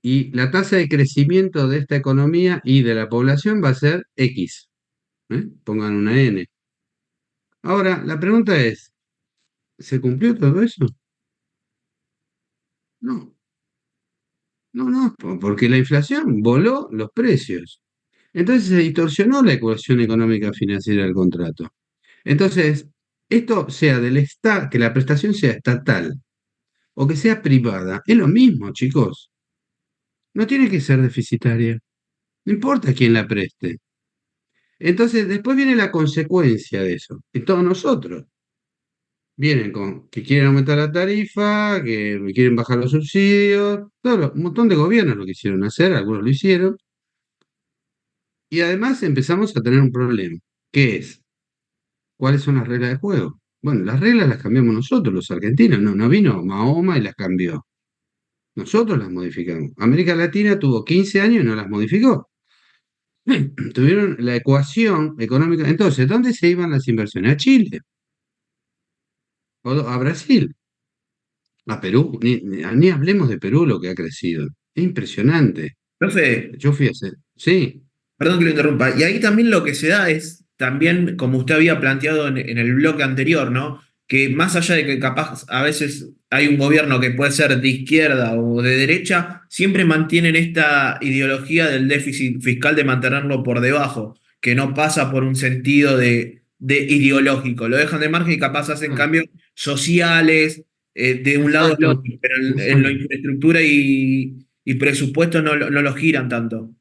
Y la tasa de crecimiento de esta economía y de la población va a ser X. Pongan una N. Ahora, la pregunta es, ¿se cumplió todo eso? No, no, porque la inflación voló los precios. Entonces se distorsionó la ecuación económica financiera del contrato. Entonces, esto sea del Estado, que la prestación sea estatal o que sea privada, es lo mismo, chicos. No tiene que ser deficitaria. No importa quién la preste. Entonces, después viene la consecuencia de eso, y todos nosotros. Vienen con que quieren aumentar la tarifa, que quieren bajar los subsidios, un montón de gobiernos lo quisieron hacer, algunos lo hicieron, y además empezamos a tener un problema, que es, ¿cuáles son las reglas de juego? Bueno, las reglas las cambiamos nosotros, los argentinos, no vino Mahoma y las cambió. Nosotros las modificamos. América Latina tuvo 15 años y no las modificó. Tuvieron la ecuación económica. Entonces, ¿dónde se iban las inversiones? A Chile, o a Brasil, a Perú. Ni hablemos de Perú, lo que ha crecido. Es impresionante. Profe, Yo fui a hacer. Sí, perdón que lo interrumpa. Y ahí también lo que se da es, también, como usted había planteado en el bloque anterior, ¿no? Que más allá de que capaz a veces hay un gobierno que puede ser de izquierda o de derecha, siempre mantienen esta ideología del déficit fiscal de mantenerlo por debajo, que no pasa por un sentido de ideológico. Lo dejan de margen y capaz hacen ah, cambios sociales, de un lado al exacto, otro, pero en la exacto. infraestructura y presupuesto no lo giran tanto.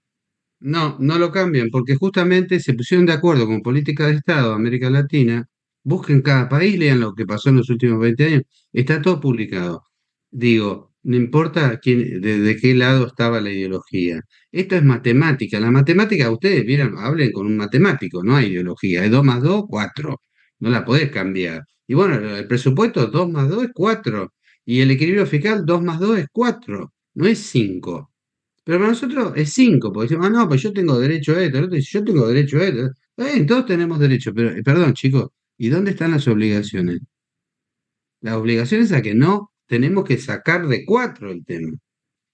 No, no lo cambian, porque justamente se pusieron de acuerdo con política de Estado de América Latina. Busquen cada país, lean lo que pasó en los últimos 20 años. Está todo publicado. Digo, no importa de qué lado estaba la ideología. Esto es matemática. La matemática, ustedes vieran, hablen con un matemático, no hay ideología. Es 2 más 2, 4. No la podés cambiar. Y bueno, el presupuesto 2 más 2 es 4. Y el equilibrio fiscal 2 más 2 es 4. No es 5. Pero para nosotros es 5, porque decimos, ah, no, pues yo tengo derecho a esto, el otro dice, yo tengo derecho a esto. Todos tenemos derecho, pero perdón, chicos, ¿y dónde están las obligaciones? Las obligaciones a que no tenemos que sacar de 4 el tema.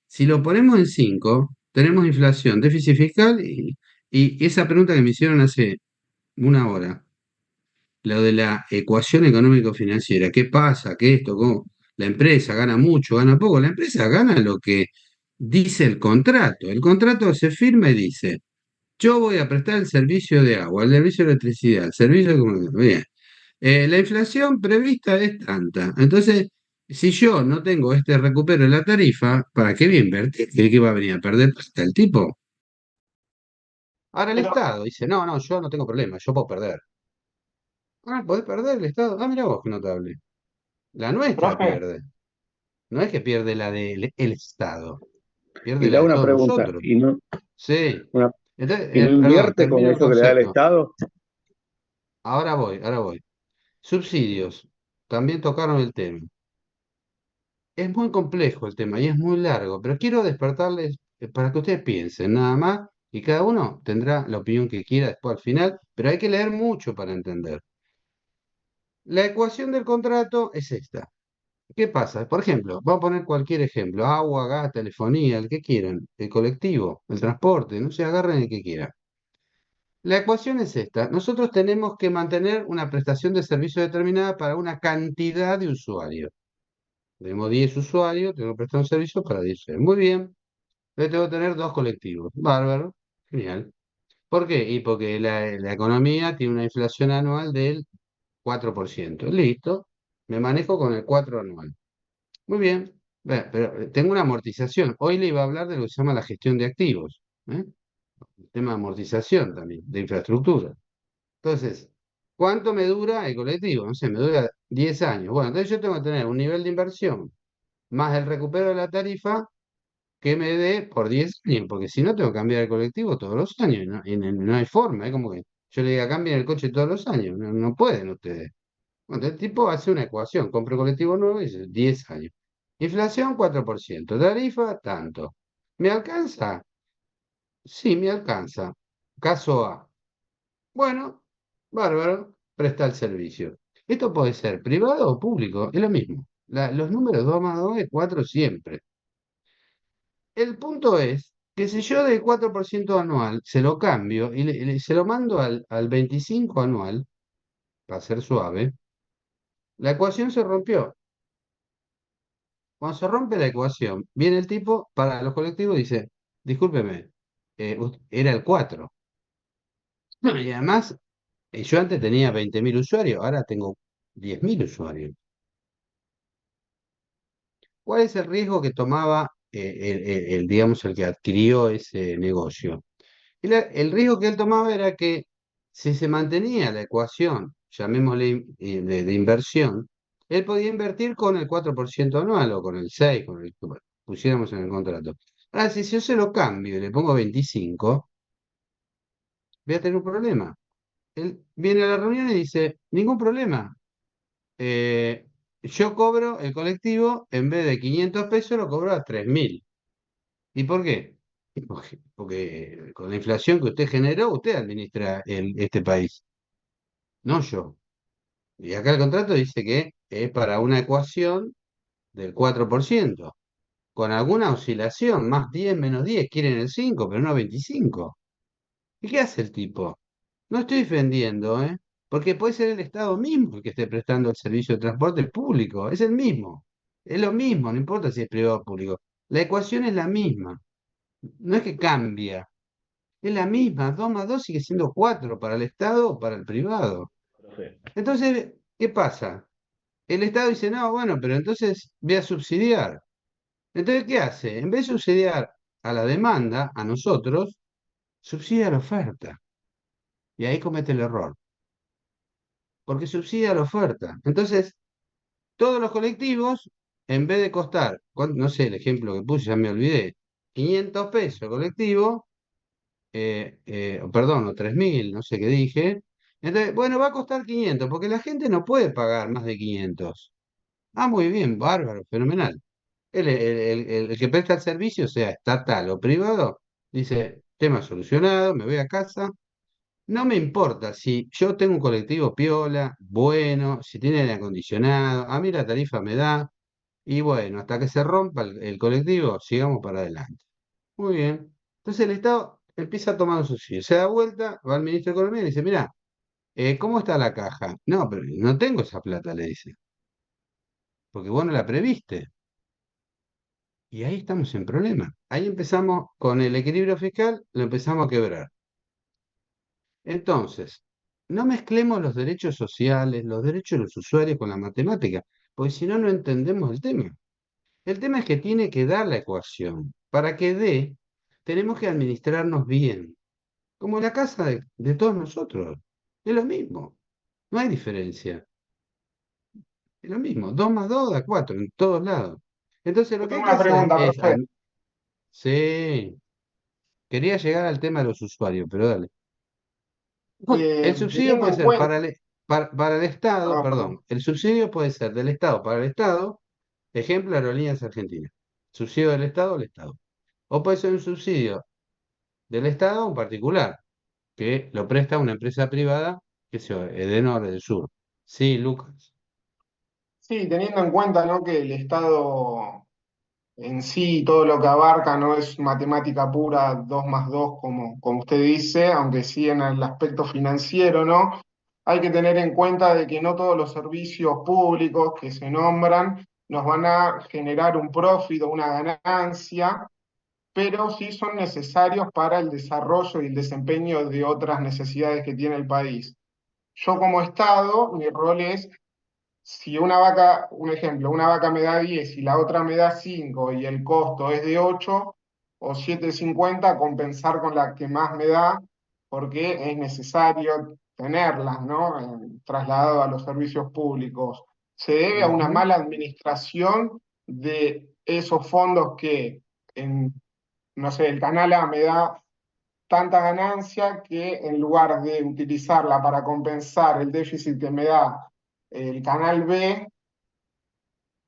Si lo ponemos en 5, tenemos inflación, déficit fiscal y esa pregunta que me hicieron hace una hora, lo de la ecuación económico-financiera, ¿qué pasa? ¿Qué esto? ¿Cómo? La empresa gana mucho, gana poco. La empresa gana lo que dice el contrato. El contrato se firma y dice, yo voy a prestar el servicio de agua, el servicio de electricidad, el servicio de comunicación. Bien. La inflación prevista es tanta. Entonces, si yo no tengo este recupero de la tarifa, ¿para qué voy a invertir? ¿Qué va a venir a perder plata el tipo? Ahora el Pero, Estado dice, no, no, yo no tengo problema, yo puedo perder. Ah, ¿podés perder el Estado? Ah, mira vos, qué notable. La nuestra profe, pierde. No es que pierde la del el Estado, Y pierde le la hago de una todos pregunta, nosotros. Sí. una- Entonces, ¿y no perdón, invierte con termino el eso que le da el concepto. Estado? Ahora voy, ahora voy. Subsidios. También tocaron el tema. Es muy complejo el tema y es muy largo, pero quiero despertarles para que ustedes piensen nada más y cada uno tendrá la opinión que quiera después al final, pero hay que leer mucho para entender. La ecuación del contrato es esta. ¿Qué pasa? Por ejemplo, vamos a poner cualquier ejemplo, agua, gas, telefonía, el que quieran, el colectivo, el transporte, no se agarren el que quieran. La ecuación es esta. Nosotros tenemos que mantener una prestación de servicio determinada para una cantidad de usuarios. Tenemos 10 usuarios, tengo que prestar un servicio para 10 usuarios. Muy bien. Yo tengo que tener dos colectivos. Bárbaro. Genial. ¿Por qué? Y porque la economía tiene una inflación anual del 4%. Listo. Me manejo con el 4 anual. Muy bien. Bueno, pero tengo una amortización. Hoy le iba a hablar de lo que se llama la gestión de activos. ¿Eh? El tema de amortización también, de infraestructura. Entonces, ¿cuánto me dura el colectivo? No sé, me dura 10 años. Bueno, entonces yo tengo que tener un nivel de inversión más el recupero de la tarifa que me dé por 10 años, porque si no tengo que cambiar el colectivo todos los años y no hay forma. Es como que yo le diga cambien el coche todos los años. No, no pueden ustedes. Bueno, el tipo hace una ecuación, compra un colectivo nuevo y dice 10 años. Inflación 4%, tarifa tanto. ¿Me alcanza? Sí, me alcanza. Caso A. Bueno, bárbaro, presta el servicio. Esto puede ser privado o público, es lo mismo. Los números 2 más 2 es 4 siempre. El punto es que si yo del 4% anual se lo cambio y se lo mando al 25 anual, para ser suave, la ecuación se rompió. Cuando se rompe la ecuación, viene el tipo para los colectivos y dice, discúlpeme, era el 4. Y además, yo antes tenía 20.000 usuarios, ahora tengo 10.000 usuarios. ¿Cuál es el riesgo que tomaba digamos, el que adquirió ese negocio? El riesgo que él tomaba era que si se mantenía la ecuación, llamémosle de inversión, él podía invertir con el 4% anual o con el 6%, con el que pusiéramos en el contrato. Ahora, si yo se lo cambio y le pongo 25, voy a tener un problema. Él viene a la reunión y dice, ningún problema. Yo cobro el colectivo, en vez de 500 pesos, lo cobro a 3.000. ¿Y por qué? Porque con la inflación que usted generó, usted administra este país, no yo. Y acá el contrato dice que es para una ecuación del 4%, con alguna oscilación, más 10, menos 10, quieren el 5, pero no 25. ¿Y qué hace el tipo? No estoy defendiendo, ¿eh? Porque puede ser el Estado mismo el que esté prestando el servicio de transporte público, es el mismo. Es lo mismo, no importa si es privado o público. La ecuación es la misma, no es que cambia. Es la misma, 2 más 2 sigue siendo 4 para el Estado o para el privado. Entonces, ¿qué pasa? El Estado dice, no, bueno, pero entonces voy a subsidiar. Entonces, ¿qué hace? En vez de subsidiar a la demanda, a nosotros, subsidia la oferta. Y ahí comete el error, porque subsidia la oferta. Entonces, todos los colectivos, en vez de costar, no sé, el ejemplo que puse, ya me olvidé, 500 pesos el colectivo, perdón, o 3.000, no sé qué dije. Entonces, bueno, va a costar 500, porque la gente no puede pagar más de 500. Ah, muy bien, bárbaro, fenomenal. El que presta el servicio, sea estatal o privado, dice, tema solucionado, me voy a casa. No me importa si yo tengo un colectivo piola, bueno, si tiene aire acondicionado, a mí la tarifa me da, y bueno, hasta que se rompa el colectivo, sigamos para adelante. Muy bien. Entonces el Estado empieza a tomar un subsidio. Se da vuelta, va al ministro de Economía y le dice, mira, ¿cómo está la caja? No, pero no tengo esa plata, le dice, porque vos no la previste. Y ahí estamos en problema. Ahí empezamos con el equilibrio fiscal, lo empezamos a quebrar. Entonces, no mezclemos los derechos sociales, los derechos de los usuarios con la matemática, porque si no, no entendemos el tema. El tema es que tiene que dar la ecuación. Para que dé, tenemos que administrarnos bien. Como la casa de todos nosotros. Es lo mismo. No hay diferencia. Es lo mismo. 2 más 2 da 4 en todos lados. Entonces lo Yo que tengo hay que una hacer pregunta, es... profe. Sí, quería llegar al tema de los usuarios, pero dale. El subsidio Teniendo puede en ser cuenta, para el Estado, perdón, perdón, perdón. el subsidio puede ser del Estado para el Estado, ejemplo, Aerolíneas Argentinas. Subsidio del Estado al Estado. O puede ser un subsidio del Estado a un particular, que lo presta una empresa privada, que se Edenor del Sur. Sí, Lucas. Sí, teniendo en cuenta, ¿no?, que el Estado en sí todo lo que abarca no es matemática pura, 2 más 2 como usted dice, aunque sí en el aspecto financiero, ¿no? Hay que tener en cuenta de que no todos los servicios públicos que se nombran nos van a generar un profit o una ganancia, pero sí son necesarios para el desarrollo y el desempeño de otras necesidades que tiene el país. Yo como Estado, mi rol es, si una vaca, un ejemplo, una vaca me da 10 y la otra me da 5 y el costo es de 8 o 7,50, compensar con la que más me da porque es necesario tenerlas, ¿no? Trasladado a los servicios públicos. Se debe a una Ujú. mala administración de esos fondos que, en, no sé, el canal A me da tanta ganancia que en lugar de utilizarla para compensar el déficit que me da el canal B,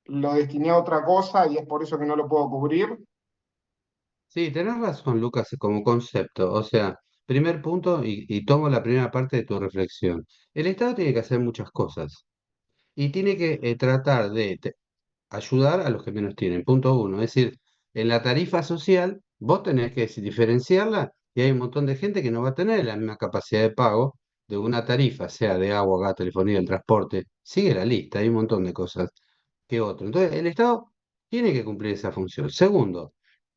lo destiné a otra cosa y es por eso que no lo puedo cubrir. Sí, tenés razón, Lucas, como concepto. O sea, primer punto, y tomo la primera parte de tu reflexión. El Estado tiene que hacer muchas cosas y tiene que tratar de ayudar a los que menos tienen. Punto uno. Es decir, en la tarifa social, vos tenés que diferenciarla y hay un montón de gente que no va a tener la misma capacidad de pago de una tarifa, sea de agua, gas, telefonía, el transporte. Sigue la lista, hay un montón de cosas que otro. Entonces, el Estado tiene que cumplir esa función. Segundo,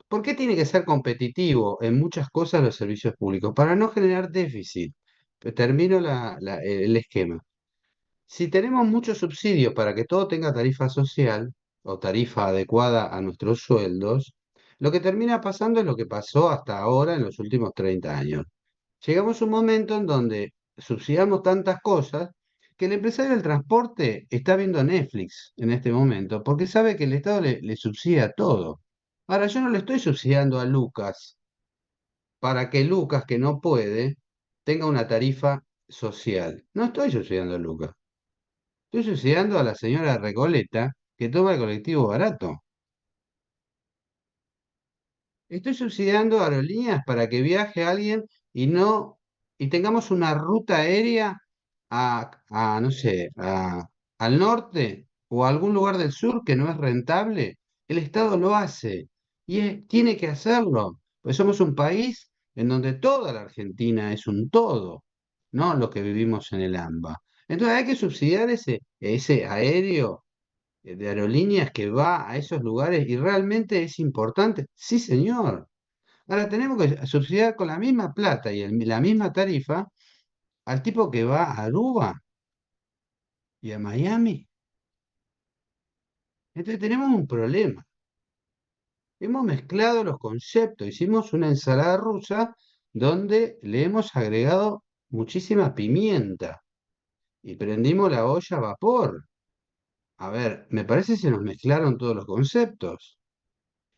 ¿por qué tiene que ser competitivo en muchas cosas los servicios públicos? Para no generar déficit. Termino el esquema. Si tenemos muchos subsidios para que todo tenga tarifa social o tarifa adecuada a nuestros sueldos, lo que termina pasando es lo que pasó hasta ahora en los últimos 30 años. Llegamos a un momento en donde subsidiamos tantas cosas que el empresario del transporte está viendo Netflix en este momento porque sabe que el Estado le subsidia todo. Ahora, yo no le estoy subsidiando a Lucas para que Lucas, que no puede, tenga una tarifa social. No estoy subsidiando a Lucas. Estoy subsidiando a la señora Recoleta que toma el colectivo barato. Estoy subsidiando aerolíneas para que viaje alguien y no, y tengamos una ruta aérea no sé, al norte o a algún lugar del sur que no es rentable. El Estado lo hace y tiene que hacerlo, pues somos un país en donde toda la Argentina es un todo, no los que vivimos en el AMBA. Entonces hay que subsidiar ese aéreo de aerolíneas que va a esos lugares y realmente es importante. Sí, señor. Ahora tenemos que subsidiar con la misma plata y la misma tarifa al tipo que va a Aruba y a Miami. Entonces tenemos un problema. Hemos mezclado los conceptos, hicimos una ensalada rusa donde le hemos agregado muchísima pimienta y prendimos la olla a vapor. A ver, me parece que se nos mezclaron todos los conceptos.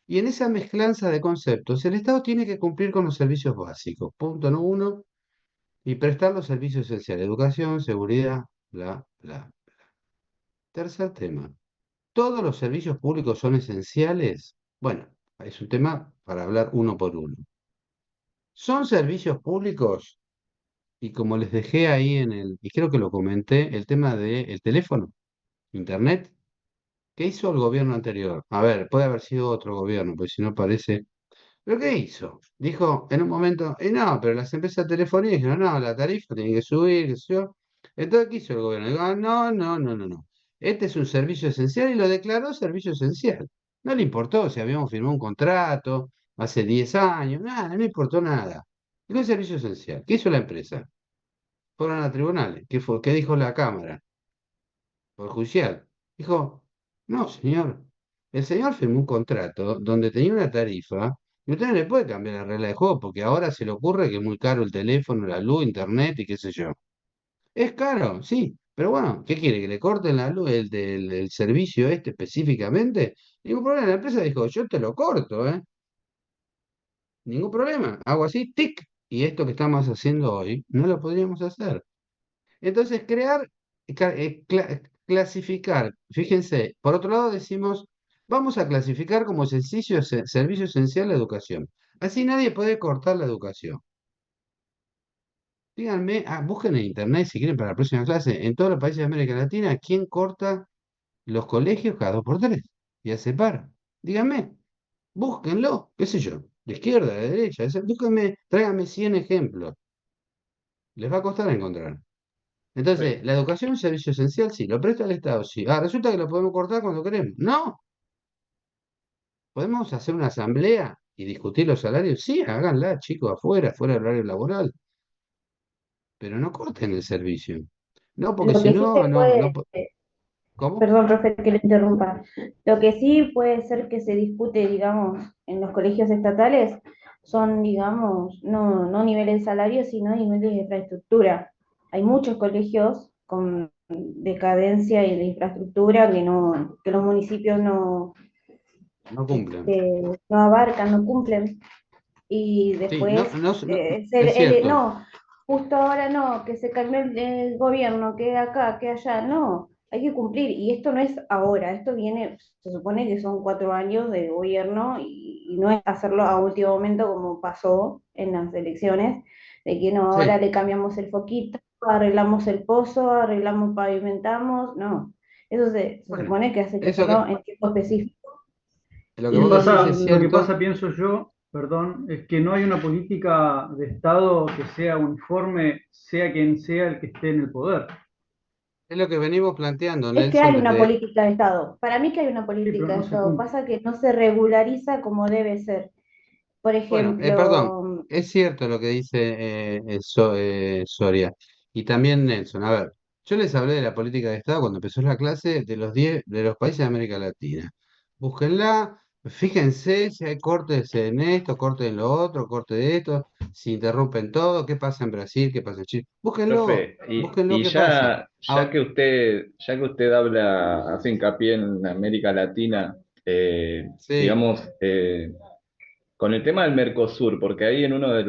Y en esa mezclanza de conceptos, el Estado tiene que cumplir con los servicios básicos. Punto no uno, y prestar los servicios esenciales, educación, seguridad, bla, bla. Tercer tema, ¿todos los servicios públicos son esenciales? Bueno, es un tema para hablar uno por uno. Son servicios públicos, y como les dejé ahí y creo que lo comenté, el tema del teléfono, internet, ¿qué hizo el gobierno anterior? A ver, puede haber sido otro gobierno, pues si no parece. ¿Pero qué hizo? Dijo en un momento, no, pero las empresas telefónicas dijeron, no, la tarifa tiene que subir, qué sé yo. Entonces, ¿qué hizo el gobierno? Dijo, no, no, no, no, no. Este es un servicio esencial y lo declaró servicio esencial. No le importó si habíamos firmado un contrato hace 10 años, nada, no le importó nada. Dijo es servicio esencial. ¿Qué hizo la empresa? Fueron a tribunales. ¿Qué fue? ¿Qué dijo la Cámara? Por judicial. Dijo, no, señor. El señor firmó un contrato donde tenía una tarifa y usted no le puede cambiar la regla de juego porque ahora se le ocurre que es muy caro el teléfono, la luz, internet y qué sé yo. Es caro, sí, pero bueno, ¿qué quiere? ¿Que le corten la luz el servicio este específicamente? Ningún problema. La empresa dijo, yo te lo corto, ¿eh? Ningún problema. Hago así, tic. Y esto que estamos haciendo hoy, no lo podríamos hacer. Entonces, clasificar, fíjense, por otro lado decimos, vamos a clasificar como servicio esencial la educación. Así nadie puede cortar la educación. Díganme, busquen en internet si quieren para la próxima clase, en todos los países de América Latina, ¿quién corta los colegios cada 2 por 3 y hace paro? Díganme. Búsquenlo, qué sé yo, de izquierda, de derecha, búsquenme, tráiganme 100 ejemplos. Les va a costar encontrar. Entonces, la educación es un servicio esencial, sí, lo presta el Estado, sí. Ah, resulta que lo podemos cortar cuando queremos. No, podemos hacer una asamblea y discutir los salarios, sí, háganla, chicos, afuera, fuera del horario laboral, pero no corten el servicio. No, porque Lo si que sí no, se no, puede, no. ¿Cómo? perdón, profe, que le interrumpa. Lo que sí puede ser que se discute, digamos, en los colegios estatales son, digamos, no niveles de salario, sino niveles de infraestructura. Hay muchos colegios con decadencia y de infraestructura que los municipios No cumplen. no abarcan, no cumplen. Y Sí, no, después, es cierto. no, justo ahora no, que se cambió el gobierno, que acá, que allá, no, hay que cumplir. Y esto no es ahora, esto viene, se supone que son 4 años de gobierno y no es hacerlo a último momento como pasó en las elecciones, de que no, ahora Sí, le cambiamos el foquito, arreglamos el pozo, arreglamos, pavimentamos, no. Eso se bueno, supone que hace que eso que, hacerlo en tiempo específico. lo que Lo que vos decís pasa, es lo que cierto. pasa, pienso yo, perdón, es que no hay una política de Estado que sea uniforme, sea quien sea el que esté en el poder. Es lo que venimos planteando, Es que Nelson, hay una desde. política de Estado. Para mí que hay una Sí, pero política no de se Estado. cumple. Pasa que no se regulariza como debe ser. Por Bueno, perdón, ejemplo, es cierto lo que dice Soria y también Nelson. A ver, yo les hablé de la política de Estado cuando empezó la clase de los 10 de los países de América Latina. Búsquenla, fíjense si hay cortes en esto, cortes en lo otro, cortes de esto, si interrumpen todo, qué pasa en Brasil, qué pasa en Chile. Profe, Búsquenlo y qué pasa. ya que usted habla, hace hincapié en América Latina, Sí. digamos, con el tema del Mercosur, porque ahí en uno de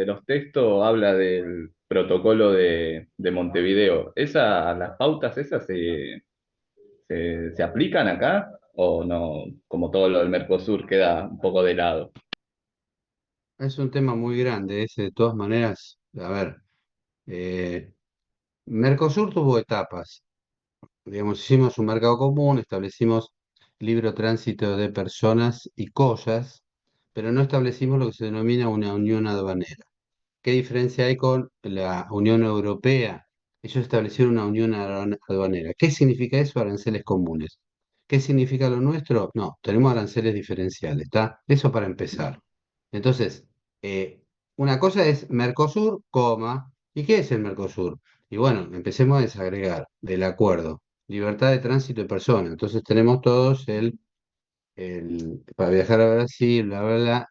los textos habla del protocolo de Montevideo. ¿Las pautas esas se aplican acá o no? Como todo lo del Mercosur queda un poco de lado. Es un tema muy grande ese, de todas maneras. A ver, eh, Mercosur tuvo etapas. Digamos, hicimos un mercado común, establecimos libre tránsito de personas y cosas, pero no establecimos lo que se denomina una unión aduanera. ¿Qué diferencia hay con la Unión Europea? Ellos establecieron una unión aduanera. ¿Qué significa eso? Aranceles comunes. ¿Qué significa lo nuestro? No, tenemos aranceles diferenciales, ¿está? Eso para empezar. Entonces, eh, una cosa es Mercosur, coma, ¿y qué es el Mercosur? Y bueno, empecemos a desagregar del acuerdo. Libertad de tránsito de personas. Entonces tenemos todos para viajar a Brasil, bla, bla, bla,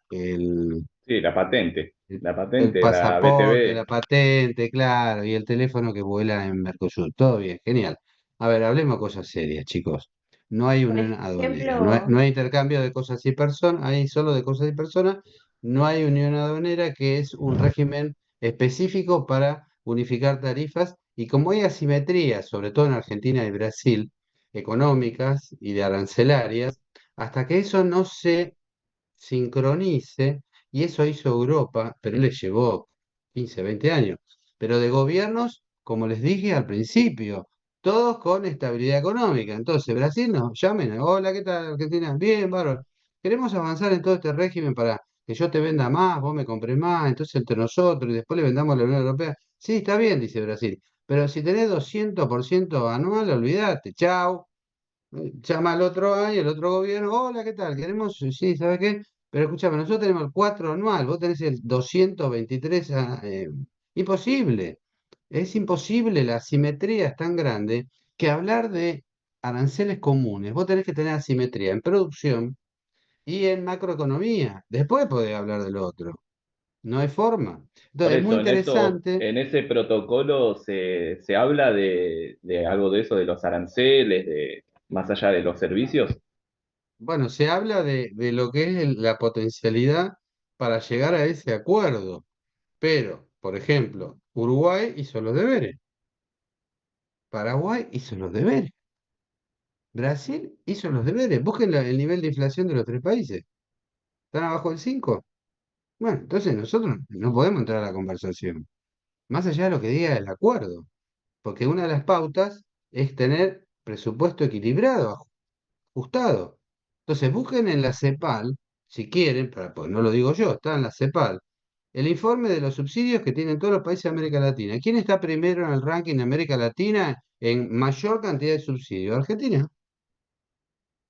Sí, el, la el patente, la pasaporte, la BTV. patente, claro, y el teléfono que vuela en Mercosur. Todo bien, genial. A ver, hablemos cosas serias, chicos. No hay por unión aduanera, no ejemplo, hay intercambio de cosas y personas, hay solo de cosas y personas. No hay unión aduanera, que es un régimen específico para unificar tarifas. Y como hay asimetrías, sobre todo en Argentina y Brasil, económicas y de arancelarias, hasta que eso no se sincronice, y eso hizo Europa, pero le llevó 15, 20 años, pero de gobiernos, como les dije al principio, todos con estabilidad económica. Entonces, Brasil nos llamen, hola, ¿qué tal, Argentina? Bien, bárbaro. Queremos avanzar en todo este régimen para que yo te venda más, vos me compres más, entonces entre nosotros y después le vendamos a la Unión Europea. Sí, está bien, dice Brasil, pero si tenés 200% anual, olvídate, chao. Llama al otro año, el otro gobierno, hola, ¿qué tal? Queremos, sí, ¿sabes qué? Pero escúchame, nosotros tenemos el 4 anual, vos tenés el 223, imposible. Es imposible, la asimetría es tan grande que hablar de aranceles comunes, vos tenés que tener asimetría en producción y en macroeconomía. Después podés hablar del otro. No hay forma. Por Entonces, es muy eso, interesante. en ese protocolo se habla de algo de eso, de los aranceles, más allá de los servicios. Bueno, se habla de lo que es la potencialidad para llegar a ese acuerdo. Pero, por ejemplo, Uruguay hizo los deberes, Paraguay hizo los deberes, Brasil hizo los deberes. Busquen el nivel de inflación de los tres países. ¿Están abajo del 5? Bueno, entonces nosotros no podemos entrar a la conversación, más allá de lo que diga el acuerdo, porque una de las pautas es tener presupuesto equilibrado, ajustado. Entonces, busquen en la CEPAL, si quieren, pues no lo digo yo, está en la CEPAL, el informe de los subsidios que tienen todos los países de América Latina. ¿Quién está primero en el ranking de América Latina en mayor cantidad de subsidios? Argentina.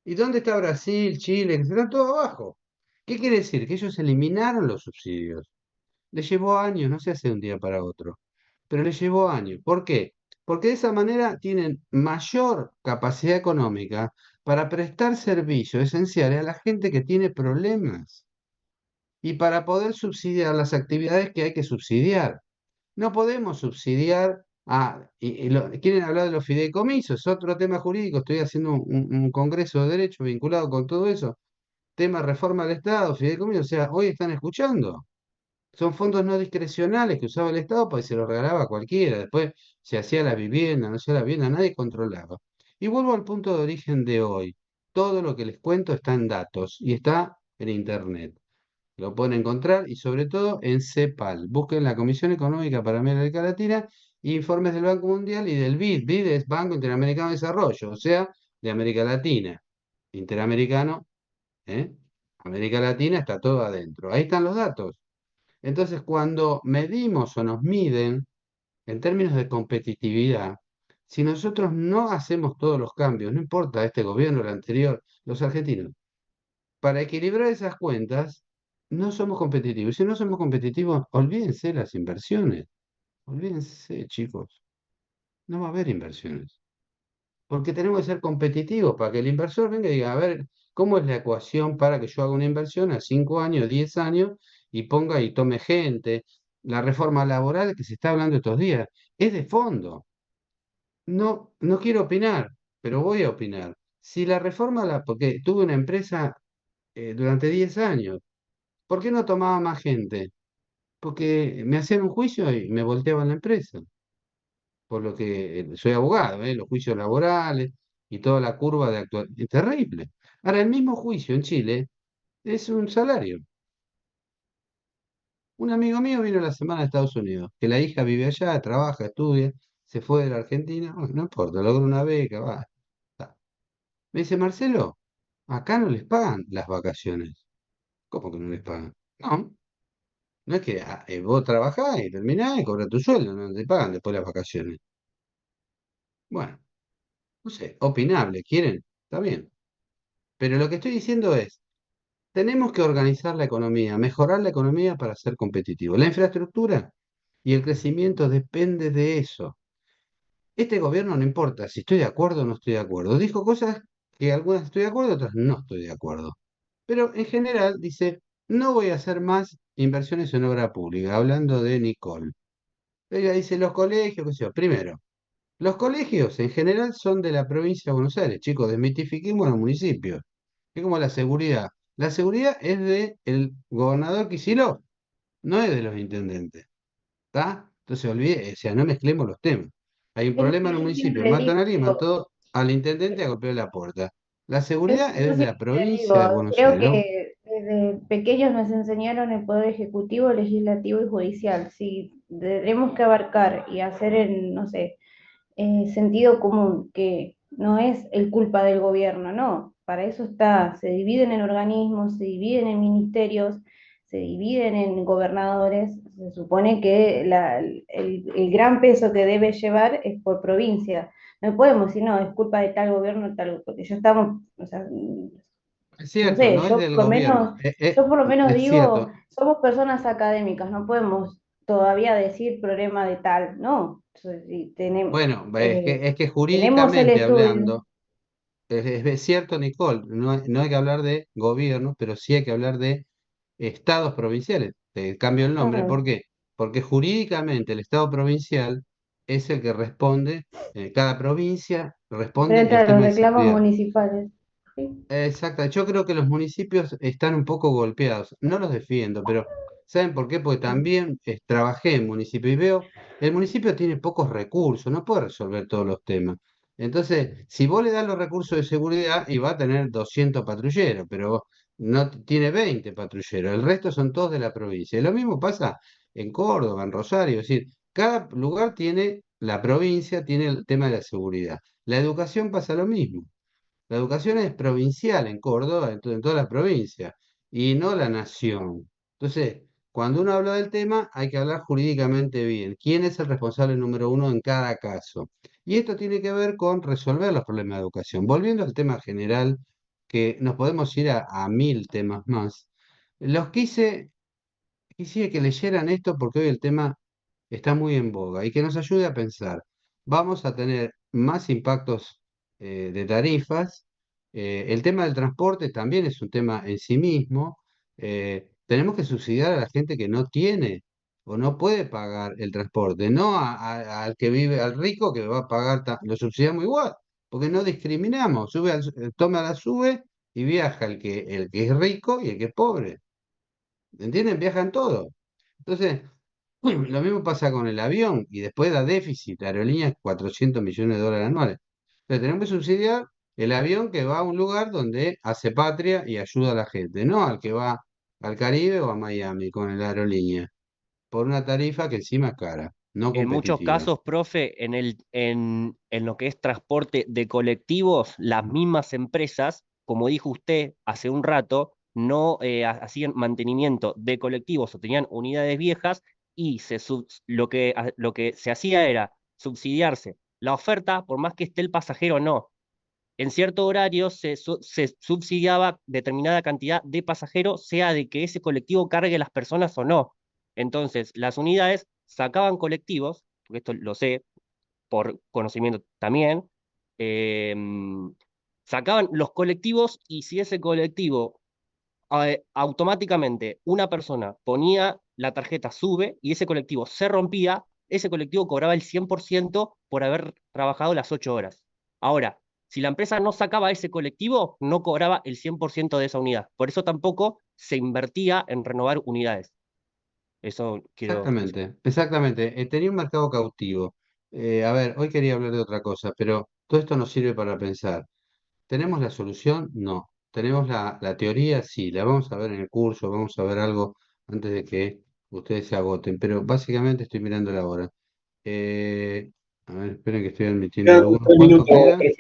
¿Y dónde está Brasil, Chile, que están todos abajo? ¿Qué quiere decir? Que ellos eliminaron los subsidios. Les llevó años, no se hace de un día para otro, pero les llevó años. ¿Por qué? Porque de esa manera tienen mayor capacidad económica para prestar servicios esenciales a la gente que tiene problemas y para poder subsidiar las actividades que hay que subsidiar. No podemos subsidiar quieren hablar de los fideicomisos, es otro tema jurídico, estoy haciendo un congreso de derecho vinculado con todo eso, tema reforma del Estado, fideicomisos, o sea, hoy están escuchando. Son fondos no discrecionales que usaba el Estado para que se los regalaba a cualquiera. Después se hacía la vivienda, no se hacía la vivienda, nadie controlaba. Y vuelvo al punto de origen de hoy. Todo lo que les cuento está en datos y está en Internet. Lo pueden encontrar y sobre todo en CEPAL. Busquen la Comisión Económica para América Latina, informes del Banco Mundial y del BID. BID es Banco Interamericano de Desarrollo, o sea, de América Latina. Interamericano, ¿eh? América Latina está todo adentro. Ahí están los datos. Entonces, cuando medimos o nos miden en términos de competitividad, si nosotros no hacemos todos los cambios, no importa este gobierno, el anterior, los argentinos, para equilibrar esas cuentas, no somos competitivos. Si no somos competitivos, olvídense las inversiones. Olvídense, chicos. No va a haber inversiones. Porque tenemos que ser competitivos para que el inversor venga y diga, a ver, ¿cómo es la ecuación para que yo haga una inversión a 5 años, 10 años y ponga y tome gente? La reforma laboral que se está hablando estos días es de fondo. No, no quiero opinar, pero voy a opinar. Si la reforma, porque tuve una empresa durante 10 años, ¿por qué no tomaba más gente? Porque me hacían un juicio y me volteaban la empresa. Por lo que soy abogado, los juicios laborales y toda la curva de actual. Es terrible. Ahora, el mismo juicio en Chile es un salario. Un amigo mío vino la semana de Estados Unidos, que la hija vive allá, trabaja, estudia, se fue de la Argentina, bueno, no importa, logró una beca, va. Está. Me dice, Marcelo, acá no les pagan las vacaciones. ¿Cómo que no les pagan? No, no es que vos trabajás y terminás y cobras tu sueldo, no te pagan después las vacaciones. Bueno, no sé, opinable, ¿quieren? Está bien. Pero lo que estoy diciendo es, tenemos que organizar la economía, mejorar la economía para ser competitivos. La infraestructura y el crecimiento depende de eso. Este gobierno no importa si estoy de acuerdo o no estoy de acuerdo. Dijo cosas que algunas estoy de acuerdo, otras no estoy de acuerdo. Pero en general dice, no voy a hacer más inversiones en obra pública, hablando de Nicole. Ella dice, los colegios, qué sé yo. Primero, los colegios en general son de la provincia de Buenos Aires, chicos, desmitifiquemos los municipios. Es como la seguridad. La seguridad es del gobernador Kicillof, no es de los intendentes. ¿Está? Entonces olvide, o sea, no mezclemos los temas. Hay un Es lo problema en que un yo municipio, siempre matan a alguien, digo. mató al intendente a golpear la puerta. La Es seguridad lo que es yo de la siempre digo. provincia de Buenos Creo Aires, ¿no? que desde pequeños nos enseñaron el poder ejecutivo, legislativo y judicial. Si tenemos que abarcar y hacer el, no sé, sentido común, que no es el culpa del gobierno, no, para eso está, se dividen en organismos, se dividen en ministerios, se dividen en gobernadores, se supone que el gran peso que debe llevar es por provincia. No podemos decir, no, es culpa de tal gobierno, tal, porque ya estamos, o sea, Es no cierto, sé, no es del gobierno, yo por lo menos es digo, cierto. somos personas académicas, no podemos todavía decir problema de tal, no. Si Bueno, es que tenemos el jurídicamente estudio. hablando, es cierto, Nicole, no hay que hablar de gobierno, pero sí hay que hablar de estados provinciales. Te cambio el nombre, Claro, ¿por qué? Porque jurídicamente el estado provincial es el que responde, cada provincia responde frente el a los tema de reclamos seguridad. municipales. ¿Sí? Exacto, yo creo que los municipios están un poco golpeados. No los defiendo, pero ¿saben por qué? Porque también trabajé en municipio y veo, el municipio tiene pocos recursos, no puede resolver todos los temas. Entonces, si vos le das los recursos de seguridad, y va a tener 200 patrulleros, pero no tiene 20 patrulleros, el resto son todos de la provincia. Y lo mismo pasa en Córdoba, en Rosario, es decir, cada lugar tiene, la provincia tiene el tema de la seguridad. La educación pasa lo mismo. La educación es provincial en Córdoba, en toda la provincia. y no la nación. Entonces, cuando uno habla del tema, hay que hablar jurídicamente bien. ¿Quién es el responsable número uno en cada caso? Y esto tiene que ver con resolver los problemas de educación. Volviendo al tema general, que nos podemos ir a 1000 temas más, los quise que leyeran esto porque hoy el tema está muy en boga y que nos ayude a pensar. Vamos a tener más impactos de tarifas. El tema del transporte también es un tema en sí mismo. Tenemos que subsidiar a la gente que no tiene o no puede pagar el transporte, no al que vive, al rico que va a pagar, lo subsidiamos igual, porque no discriminamos. Toma la sube y viaja el que es rico y el que es pobre. ¿Entienden? Viajan todos. Entonces, lo mismo pasa con el avión y después da déficit, la aerolínea 400 millones de dólares anuales. Entonces, tenemos que subsidiar el avión que va a un lugar donde hace patria y ayuda a la gente, no al que va al Caribe o a Miami con la aerolínea, por una tarifa que encima es cara, no En muchos competitiva. casos, profe, en lo que es transporte de colectivos, las mismas empresas, como dijo usted hace un rato, no hacían mantenimiento de colectivos o tenían unidades viejas y lo que se hacía era subsidiarse la oferta, por más que esté el pasajero o no. En cierto horario se subsidiaba determinada cantidad de pasajeros, sea de que ese colectivo cargue las personas o no. Entonces, las unidades sacaban colectivos, porque esto lo sé por conocimiento también, eh, sacaban los colectivos y si ese colectivo automáticamente una persona ponía la tarjeta sube y ese colectivo se rompía, ese colectivo cobraba el 100% por haber trabajado las 8 horas. Ahora, si la empresa no sacaba ese colectivo, no cobraba el 100% de esa unidad. Por eso tampoco se invertía en renovar unidades. Eso quiero decir. Exactamente, exactamente. Tenía un mercado cautivo. A ver, hoy quería hablar de otra cosa, pero todo esto nos sirve para pensar. ¿Tenemos la solución? No. ¿Tenemos la teoría? Sí. La vamos a ver en el curso, vamos a ver algo antes de que ustedes se agoten, pero básicamente estoy mirando la hora. Eh, a ver, esperen que estoy admitiendo Quedan algunos. 3 minutos, ¿Cuánto queda? profe.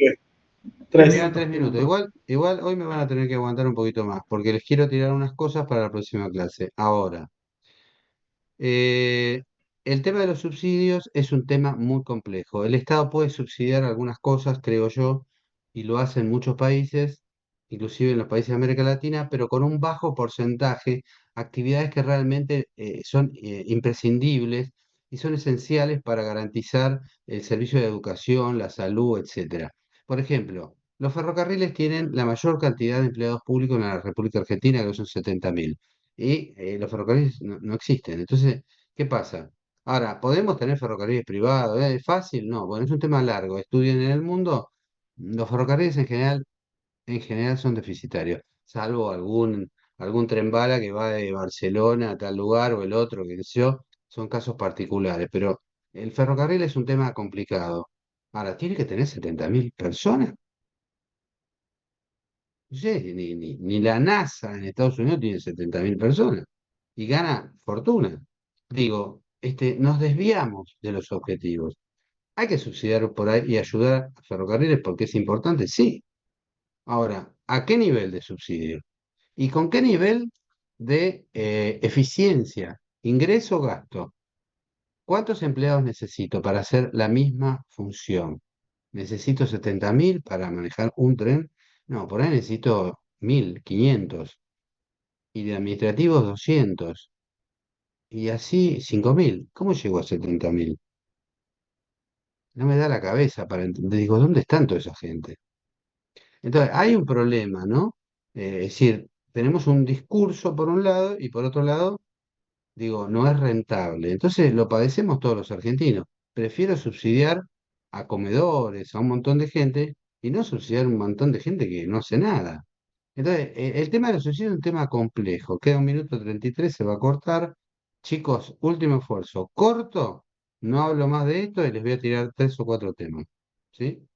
Quedan 3. 3 minutos. Igual hoy me van a tener que aguantar un poquito más, porque les quiero tirar unas cosas para la próxima clase. Ahora. Eh, el tema de los subsidios es un tema muy complejo. El Estado puede subsidiar algunas cosas, creo yo, y lo hace en muchos países, inclusive en los países de América Latina, pero con un bajo porcentaje, actividades que realmente son imprescindibles y son esenciales para garantizar el servicio de educación, la salud, etcétera. Por ejemplo, los ferrocarriles tienen la mayor cantidad de empleados públicos en la República Argentina, que son 70.000 y los ferrocarriles no existen. Entonces, ¿qué pasa? Ahora, ¿podemos tener ferrocarriles privados? ¿Es fácil? No, bueno, es un tema largo. Estudien en el mundo. Los ferrocarriles en general son deficitarios, salvo algún tren bala que va de Barcelona a tal lugar o el otro, que sé yo, son casos particulares, pero el ferrocarril es un tema complicado. Ahora, ¿tiene que tener 70.000 personas? No sé, ni la NASA en Estados Unidos tiene 70.000 personas y gana fortuna. Digo, nos desviamos de los objetivos. Hay que subsidiar por ahí y ayudar a ferrocarriles porque es importante, sí. Ahora, ¿a qué nivel de subsidio? ¿Y con qué nivel de eficiencia? Ingreso, gasto. ¿Cuántos empleados necesito para hacer la misma función? ¿Necesito 70.000 para manejar un tren? No, por ahí necesito 1.500 y de administrativos 200 y así 5.000. ¿Cómo llego a 70.000? No me da la cabeza para entender. Digo, ¿dónde están toda esa gente? Entonces, hay un problema, ¿no? Es decir, tenemos un discurso por un lado y por otro lado, digo, no es rentable. Entonces, lo padecemos todos los argentinos. Prefiero subsidiar a comedores, a un montón de gente y no subsidiar a un montón de gente que no hace nada. Entonces, el tema de los suicidios es un tema complejo. Queda 1 minuto 33, se va a cortar. Chicos, último esfuerzo. Corto, no hablo más de esto y les voy a tirar 3 o 4 temas. ¿Sí?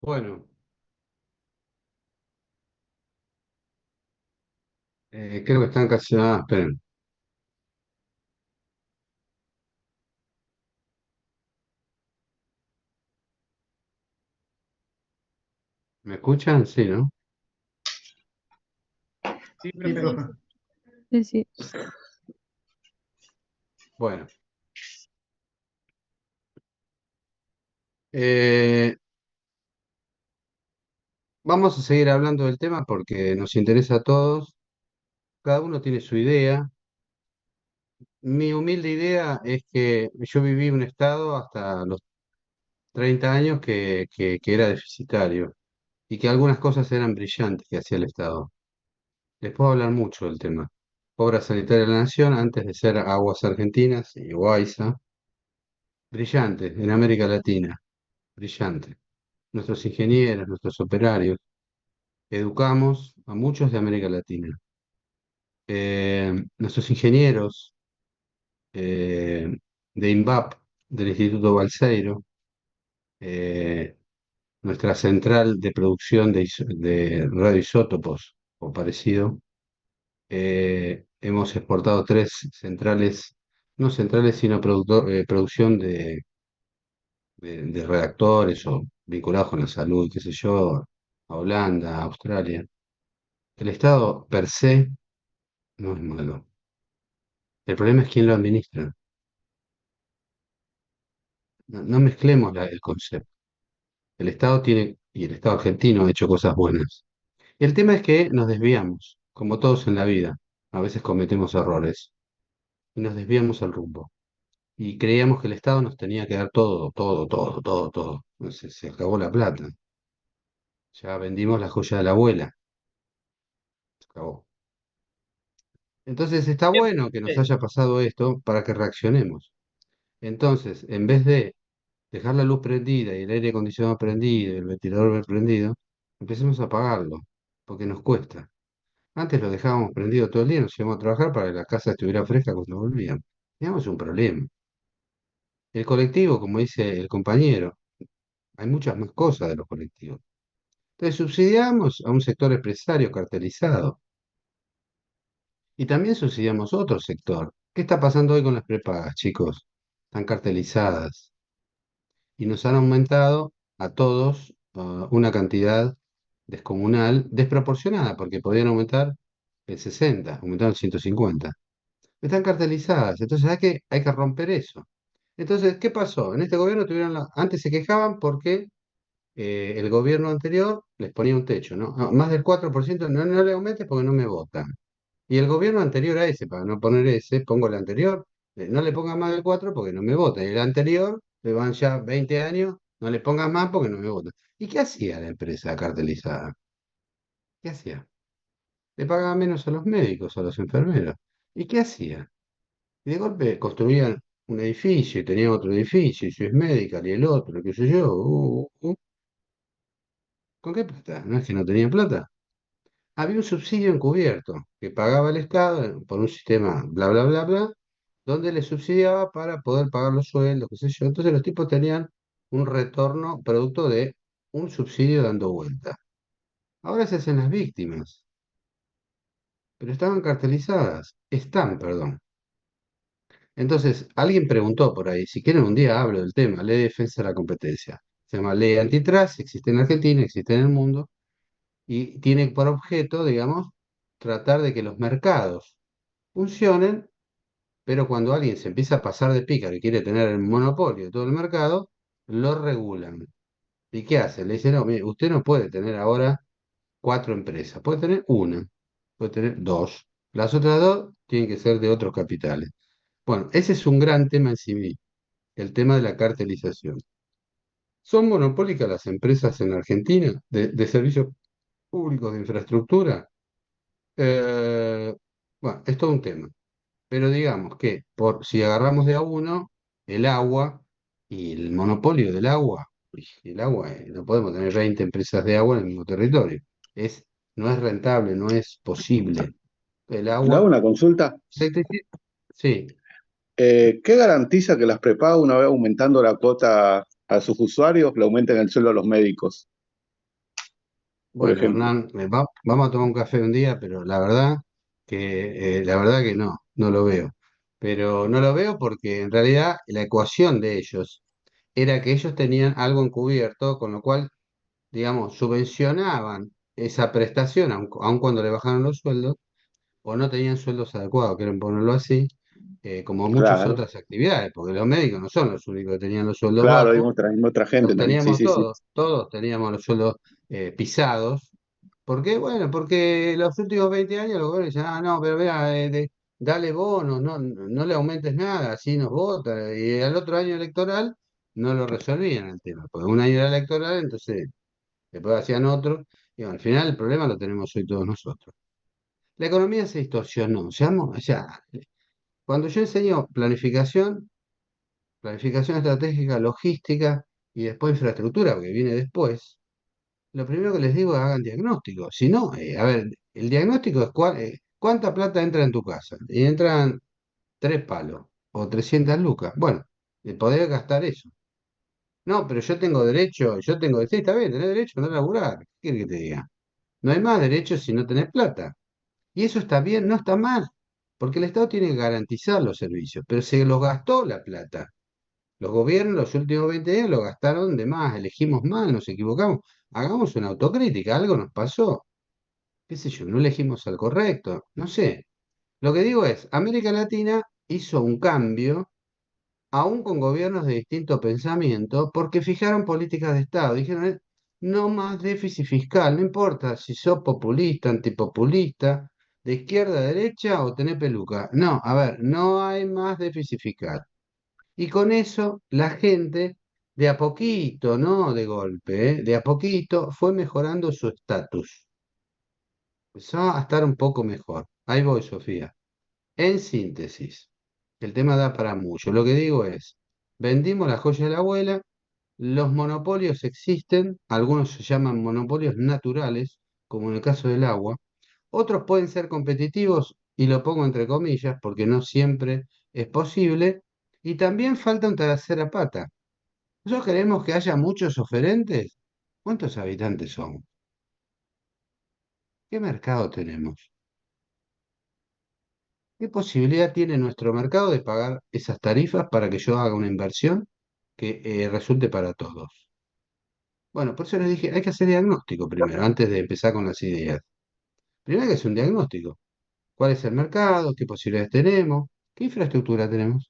Bueno, creo que están casi. Ah, esperen. ¿Me escuchan? Sí, ¿no? Sí, Sí, profe. profe. Sí, sí. Bueno. Eh, Vamos a seguir hablando del tema porque nos interesa a todos. Cada uno tiene su idea. Mi humilde idea es que yo viví un estado hasta los 30 años que era deficitario y que algunas cosas eran brillantes que hacía el Estado. Les puedo hablar mucho del tema. Obra sanitaria de la Nación, antes de ser Aguas Argentinas y UAISA, brillante en América Latina, brillante. Nuestros ingenieros, nuestros operarios, educamos a muchos de América Latina. Nuestros ingenieros de INVAP, del Instituto Balseiro, eh, nuestra central de producción de radioisótopos o parecido, hemos exportado 3 centrales, no centrales, sino producción de reactores o vinculados con la salud, qué sé yo, a Holanda, a Australia. El Estado per se no es malo. El problema es quién lo administra. No mezclemos el concepto. El Estado tiene, y el Estado argentino ha hecho cosas buenas. El tema es que nos desviamos, como todos en la vida. A veces cometemos errores y nos desviamos al rumbo. Y creíamos que el Estado nos tenía que dar todo, todo, todo, todo, todo. Se acabó la plata. Ya vendimos la joya de la abuela. Se acabó. Entonces está bueno que nos haya pasado esto para que reaccionemos. Entonces, en vez de dejar la luz prendida y el aire acondicionado prendido y el ventilador prendido, empecemos a apagarlo, porque nos cuesta. Antes lo dejábamos prendido todo el día, nos íbamos a trabajar para que la casa estuviera fresca cuando volvíamos. Teníamos un problema. El colectivo, como dice el compañero, hay muchas más cosas de los colectivos. Entonces subsidiamos a un sector empresario cartelizado y también subsidiamos otro sector. ¿Qué está pasando hoy con las prepagas, chicos? Están cartelizadas y nos han aumentado a todos una cantidad descomunal, desproporcionada, porque podían aumentar el 60, aumentaron el 150. Están cartelizadas, entonces hay que romper eso. Entonces, ¿qué pasó? En este gobierno antes se quejaban porque el gobierno anterior les ponía un techo, ¿no? No, más del 4% no le aumentes porque no me votan. Y el gobierno anterior a ese, para no poner ese, pongo el anterior, no le pongas más del 4 porque no me votan. Y el anterior, le van ya 20 años, no le pongas más porque no me votan. ¿Y qué hacía la empresa cartelizada? ¿Qué hacía? Le pagaba menos a los médicos, a los enfermeros. ¿Y qué hacía? Y de golpe construían un edificio y tenían otro edificio, y si es Medical y el otro, qué sé yo. ¿Con qué plata? ¿No es que no tenían plata? Había un subsidio encubierto que pagaba el Estado por un sistema bla, bla, bla, bla, donde le subsidiaba para poder pagar los sueldos, qué sé yo. Entonces los tipos tenían un retorno producto de un subsidio dando vuelta. Ahora se hacen las víctimas, pero estaban cartelizadas. Están, perdón. Entonces, alguien preguntó por ahí, si quieren un día hablo del tema, ley de defensa de la competencia. Se llama ley antitrust, existe en Argentina, existe en el mundo, y tiene por objeto, digamos, tratar de que los mercados funcionen, pero cuando alguien se empieza a pasar de pícaro y quiere tener el monopolio de todo el mercado, lo regulan. ¿Y qué hace? Le dicen, no, mire, usted no puede tener ahora 4 empresas, puede tener una, puede tener dos. Las otras dos tienen que ser de otros capitales. Bueno, ese es un gran tema en sí mismo, el tema de la cartelización. ¿Son monopólicas las empresas en Argentina de servicios públicos de infraestructura? Eh, bueno, es todo un tema. Pero digamos que si agarramos de a uno, el agua y el monopolio del agua, el agua, no podemos tener 20 empresas de agua en el mismo territorio. No es rentable, no es posible. El ¿Le hago agua, una consulta? sí, ¿Qué garantiza que las prepagas, una vez aumentando la cuota a sus usuarios, le aumenten el sueldo a los médicos? por Bueno, ejemplo? Hernán, vamos a tomar un café un día, pero la verdad que no lo veo. Pero no lo veo porque en realidad la ecuación de ellos era que ellos tenían algo encubierto, con lo cual, digamos, subvencionaban esa prestación, aun cuando le bajaron los sueldos, o no tenían sueldos adecuados, quieren ponerlo así, como muchas Claro, otras actividades, porque los médicos no son los únicos que tenían los sueldos claro, bajos, hay otra gente los también, sí, teníamos sí, sí. todos teníamos los sueldos pisados. ¿Por qué? Bueno, porque los últimos 20 años los gobiernos dicen, no, pero vea, dale bonos, no le aumentes nada, así nos vota. Y al otro año electoral no lo resolvían el tema, porque un año era electoral, entonces después hacían otro, y bueno, al final el problema lo tenemos hoy todos nosotros. La economía se distorsionó, o sea, cuando yo enseño planificación estratégica, logística y después infraestructura, porque viene después, lo primero que les digo es hagan diagnóstico. Si no, a ver, el diagnóstico es cuánta plata entra en tu casa. Y entran 3 palos o 300 lucas. Bueno, podés gastar eso. No, pero sí, está bien, tenés derecho a no laburar. ¿Qué quieres que te diga? No hay más derechos si no tenés plata. Y eso está bien, no está mal, porque el Estado tiene que garantizar los servicios, pero se los gastó la plata. Los gobiernos los últimos 20 años lo gastaron de más, elegimos mal, nos equivocamos. Hagamos una autocrítica, algo nos pasó. ¿Qué sé yo? No elegimos al correcto, no sé. Lo que digo es, América Latina hizo un cambio, aún con gobiernos de distinto pensamiento, porque fijaron políticas de Estado. Dijeron, no más déficit fiscal, no importa si sos populista, antipopulista, de izquierda a derecha o tenés peluca. No, a ver, no hay más déficit fiscal. Y con eso la gente, de a poquito, no de golpe, de a poquito, fue mejorando su estatus. Empezó a estar un poco mejor. Ahí voy, Sofía. En síntesis, el tema da para mucho. Lo que digo es, vendimos la joya de la abuela, los monopolios existen, algunos se llaman monopolios naturales, como en el caso del agua, otros pueden ser competitivos, y lo pongo entre comillas, porque no siempre es posible, y también falta una tercera pata. ¿Nosotros queremos que haya muchos oferentes? ¿Cuántos habitantes somos? ¿Qué mercado tenemos? ¿Qué posibilidad tiene nuestro mercado de pagar esas tarifas para que yo haga una inversión que resulte para todos? Bueno, por eso les dije, hay que hacer diagnóstico primero, antes de empezar con las ideas. Primero hay que hacer un diagnóstico. ¿Cuál es el mercado? ¿Qué posibilidades tenemos? ¿Qué infraestructura tenemos?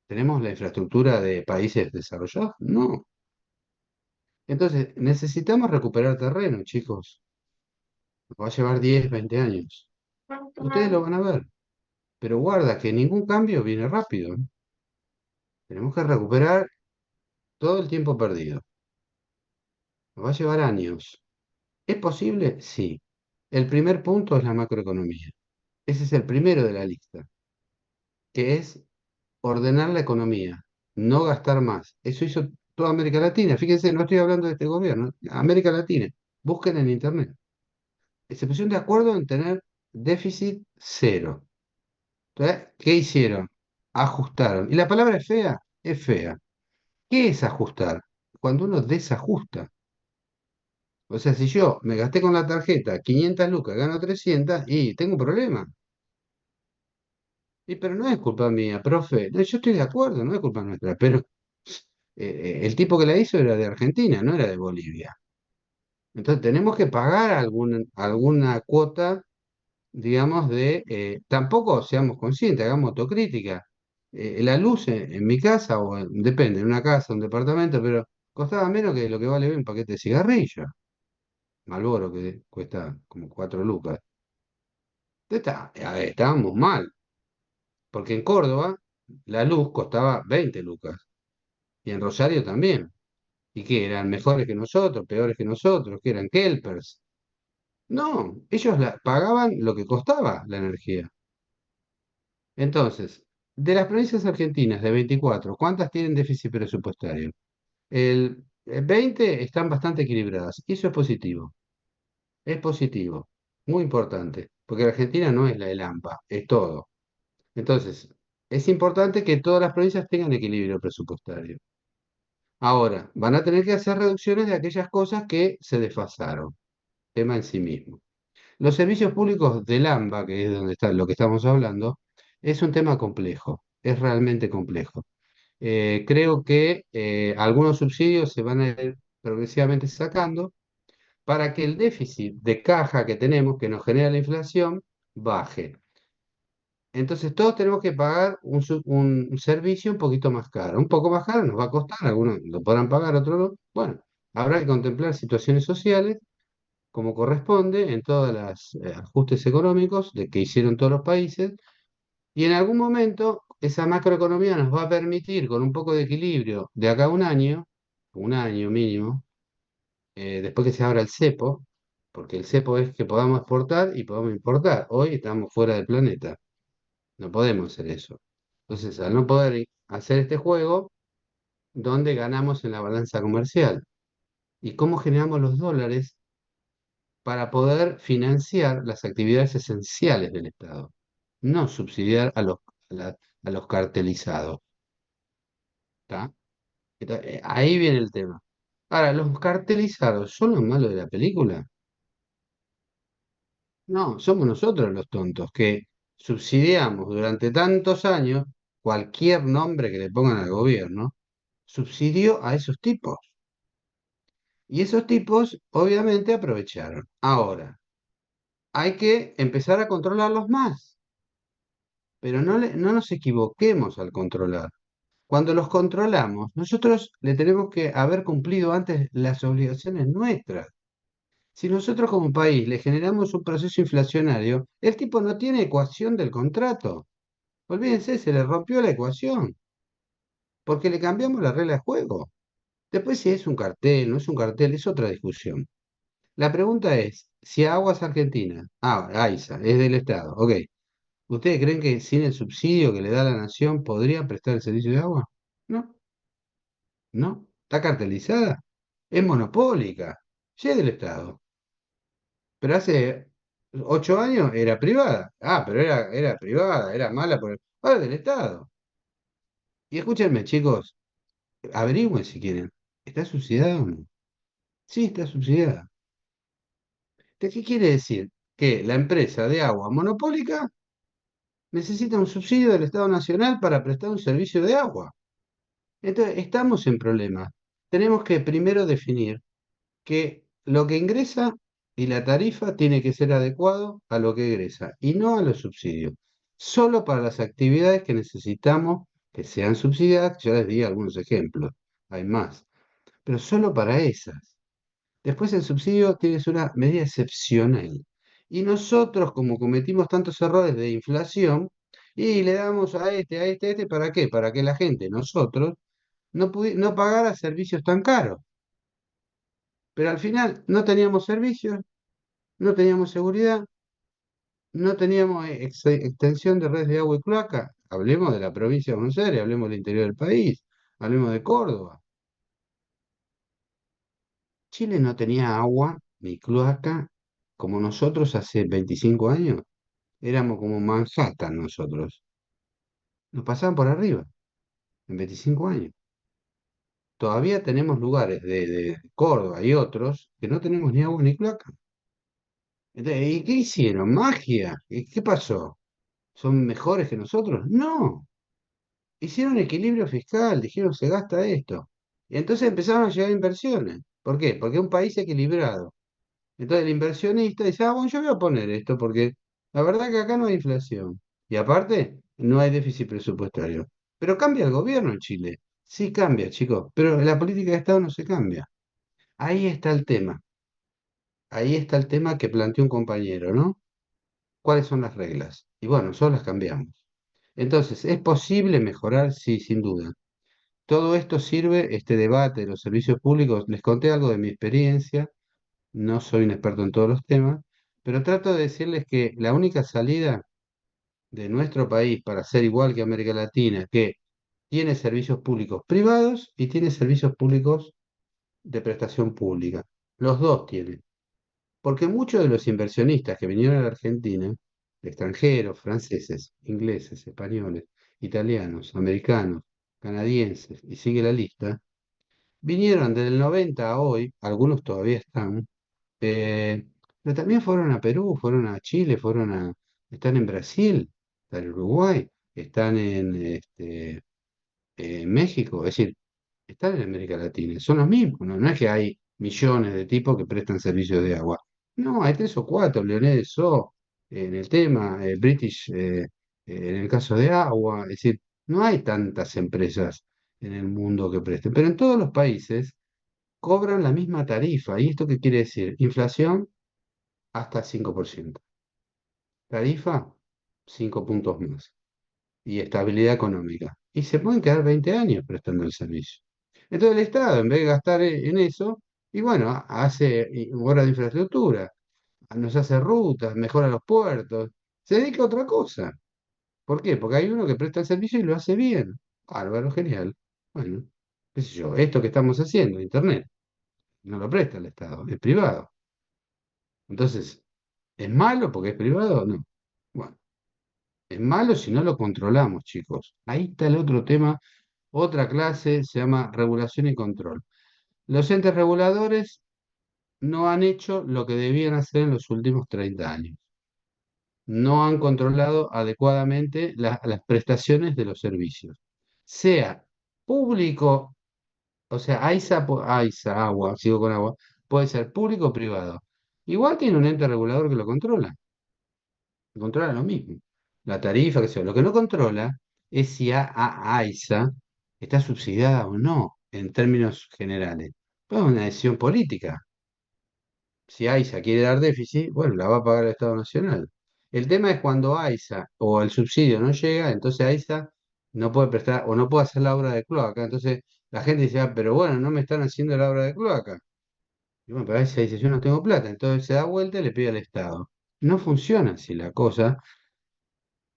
¿Tenemos la infraestructura de países desarrollados? No. Entonces, necesitamos recuperar terreno, chicos. Nos va a llevar 10, 20 años. Ustedes lo van a ver. Pero guarda que ningún cambio viene rápido, ¿eh? Tenemos que recuperar todo el tiempo perdido. Nos va a llevar años. ¿Es posible? Sí. El primer punto es la macroeconomía. Ese es el primero de la lista, que es ordenar la economía, no gastar más. Eso hizo toda América Latina. Fíjense, no estoy hablando de este gobierno, América Latina. Busquen en Internet. Se pusieron de acuerdo en tener déficit cero. Entonces, ¿qué hicieron? Ajustaron. Y la palabra es fea, es fea. ¿Qué es ajustar? Cuando uno desajusta. O sea, si yo me gasté con la tarjeta 500 lucas, gano 300 y tengo un problema. Pero no es culpa mía, profe. No, yo estoy de acuerdo, no es culpa nuestra. Pero el tipo que la hizo era de Argentina, no era de Bolivia. Entonces tenemos que pagar alguna cuota, digamos, tampoco seamos conscientes, hagamos autocrítica. La luz en mi casa, depende, en una casa, un departamento, pero costaba menos que lo que vale hoy un paquete de cigarrillos. Marlboro, que cuesta como 4 lucas. A ver, estábamos mal, porque en Córdoba la luz costaba 20 lucas y en Rosario también. ¿Y qué? ¿Eran mejores que nosotros, peores que nosotros? ¿Qué eran kelpers? No, ellos pagaban lo que costaba la energía. Entonces, de las provincias argentinas de 24, ¿cuántas tienen déficit presupuestario? El 20 están bastante equilibradas. Y eso es positivo. Es positivo. Muy importante. Porque la Argentina no es la de Lampa, es todo. Entonces, es importante que todas las provincias tengan equilibrio presupuestario. Ahora, van a tener que hacer reducciones de aquellas cosas que se desfasaron, tema en sí mismo. Los servicios públicos del AMBA, que es donde está lo que estamos hablando, es un tema complejo, es realmente complejo. Creo que algunos subsidios se van a ir progresivamente sacando para que el déficit de caja que tenemos, que nos genera la inflación, baje. Entonces todos tenemos que pagar un servicio un poquito más caro. Un poco más caro nos va a costar, algunos lo podrán pagar, otros no. Bueno, habrá que contemplar situaciones sociales como corresponde en todos los ajustes económicos de que hicieron todos los países, y en algún momento esa macroeconomía nos va a permitir, con un poco de equilibrio, de acá a un año mínimo, después que se abra el cepo, porque el cepo es que podamos exportar y podamos importar. Hoy estamos fuera del planeta, no podemos hacer eso. Entonces, al no poder hacer este juego, ¿dónde ganamos en la balanza comercial? ¿Y cómo generamos los dólares para poder financiar las actividades esenciales del Estado? No subsidiar a los cartelizados. ¿Tá? Ahí viene el tema. Ahora, ¿los cartelizados son los malos de la película? No, somos nosotros los tontos que subsidiamos durante tantos años cualquier nombre que le pongan al gobierno, subsidió a esos tipos. Y esos tipos obviamente aprovecharon. Ahora, hay que empezar a controlarlos más, pero no nos equivoquemos al controlar. Cuando los controlamos, nosotros le tenemos que haber cumplido antes las obligaciones nuestras. Si nosotros como país le generamos un proceso inflacionario, el tipo no tiene ecuación del contrato. Olvídense, se le rompió la ecuación, porque le cambiamos la regla de juego. Después si es un cartel, no es un cartel, es otra discusión. La pregunta es, si Aguas Argentina, AISA, es del Estado, ok, ¿ustedes creen que sin el subsidio que le da la nación podría prestar el servicio de agua? No, no, está cartelizada, es monopólica, sí es del Estado, pero hace 8 años era privada. Pero era privada, era mala ahora es del Estado. Y escúchenme, chicos, averigüen si quieren, ¿está subsidiada o no? Sí, está subsidiada. ¿De qué quiere decir? Que la empresa de agua monopólica necesita un subsidio del Estado Nacional para prestar un servicio de agua. Entonces, estamos en problemas. Tenemos que primero definir que lo que ingresa y la tarifa tiene que ser adecuado a lo que egresa y no a los subsidios. Solo para las actividades que necesitamos que sean subsidiadas, ya les di algunos ejemplos, hay más, pero solo para esas. Después el subsidio tiene que ser una medida excepcional. Y nosotros, como cometimos tantos errores de inflación, y le damos a este, ¿para qué? Para que la gente, nosotros, no pagara servicios tan caros. Pero al final no teníamos servicios, no teníamos seguridad, no teníamos extensión de redes de agua y cloaca. Hablemos de la provincia de Buenos Aires, hablemos del interior del país, hablemos de Córdoba. Chile no tenía agua ni cloaca como nosotros hace 25 años. Éramos como Manhattan nosotros. Nos pasaban por arriba en 25 años. Todavía tenemos lugares de Córdoba y otros que no tenemos ni agua ni cloaca. Entonces, ¿y qué hicieron? ¿Magia? ¿Y qué pasó? ¿Son mejores que nosotros? No. Hicieron equilibrio fiscal, dijeron se gasta esto. Y entonces empezaron a llegar inversiones. ¿Por qué? Porque es un país equilibrado. Entonces el inversionista dice, bueno, yo voy a poner esto porque la verdad que acá no hay inflación. Y aparte, no hay déficit presupuestario. Pero cambia el gobierno en Chile. Sí cambia, chicos, pero la política de Estado no se cambia. Ahí está el tema. Ahí está el tema que planteó un compañero, ¿no? ¿Cuáles son las reglas? Y bueno, nosotros las cambiamos. Entonces, ¿es posible mejorar? Sí, sin duda. Todo esto sirve, este debate de los servicios públicos, les conté algo de mi experiencia, no soy un experto en todos los temas, pero trato de decirles que la única salida de nuestro país para ser igual que América Latina, que tiene servicios públicos privados y tiene servicios públicos de prestación pública. Los dos tienen. Porque muchos de los inversionistas que vinieron a la Argentina, extranjeros, franceses, ingleses, españoles, italianos, americanos, canadienses, y sigue la lista, vinieron del 90 a hoy, algunos todavía están, pero también fueron a Perú, fueron a Chile, están en Brasil, están en Uruguay, están en México, es decir, están en América Latina, son los mismos, ¿no? No es que hay millones de tipos que prestan servicios de agua. No, hay tres o cuatro, Leonel So, en el tema, British, en el caso de agua, es decir, no hay tantas empresas en el mundo que presten, pero en todos los países cobran la misma tarifa. ¿Y esto qué quiere decir? Inflación hasta 5%. Tarifa, 5 puntos más. Y estabilidad económica. Y se pueden quedar 20 años prestando el servicio. Entonces el Estado, en vez de gastar en eso, y bueno, hace obras de infraestructura, nos hace rutas, mejora los puertos, se dedica a otra cosa. ¿Por qué? Porque hay uno que presta el servicio y lo hace bien. Bárbaro, genial. Bueno, qué sé yo, esto que estamos haciendo, Internet, no lo presta el Estado, es privado. Entonces, ¿es malo porque es privado? No. Bueno, es malo si no lo controlamos, chicos. Ahí está el otro tema, otra clase, se llama regulación y control. Los entes reguladores no han hecho lo que debían hacer en los últimos 30 años. No han controlado adecuadamente las prestaciones de los servicios. Sea público, o sea, AISA, agua, sigo con agua, puede ser público o privado. Igual tiene un ente regulador que lo controla lo mismo. La tarifa, qué sé yo. Lo que no controla es si AISA está subsidiada o no, en términos generales. Pues es una decisión política. Si AISA quiere dar déficit, bueno, la va a pagar el Estado Nacional. El tema es cuando AISA o el subsidio no llega, entonces AISA no puede prestar o no puede hacer la obra de cloaca. Entonces la gente dice, ah, pero bueno, no me están haciendo la obra de cloaca. Y bueno, pero AISA dice, yo no tengo plata. Entonces se da vuelta y le pide al Estado. No funciona así la cosa,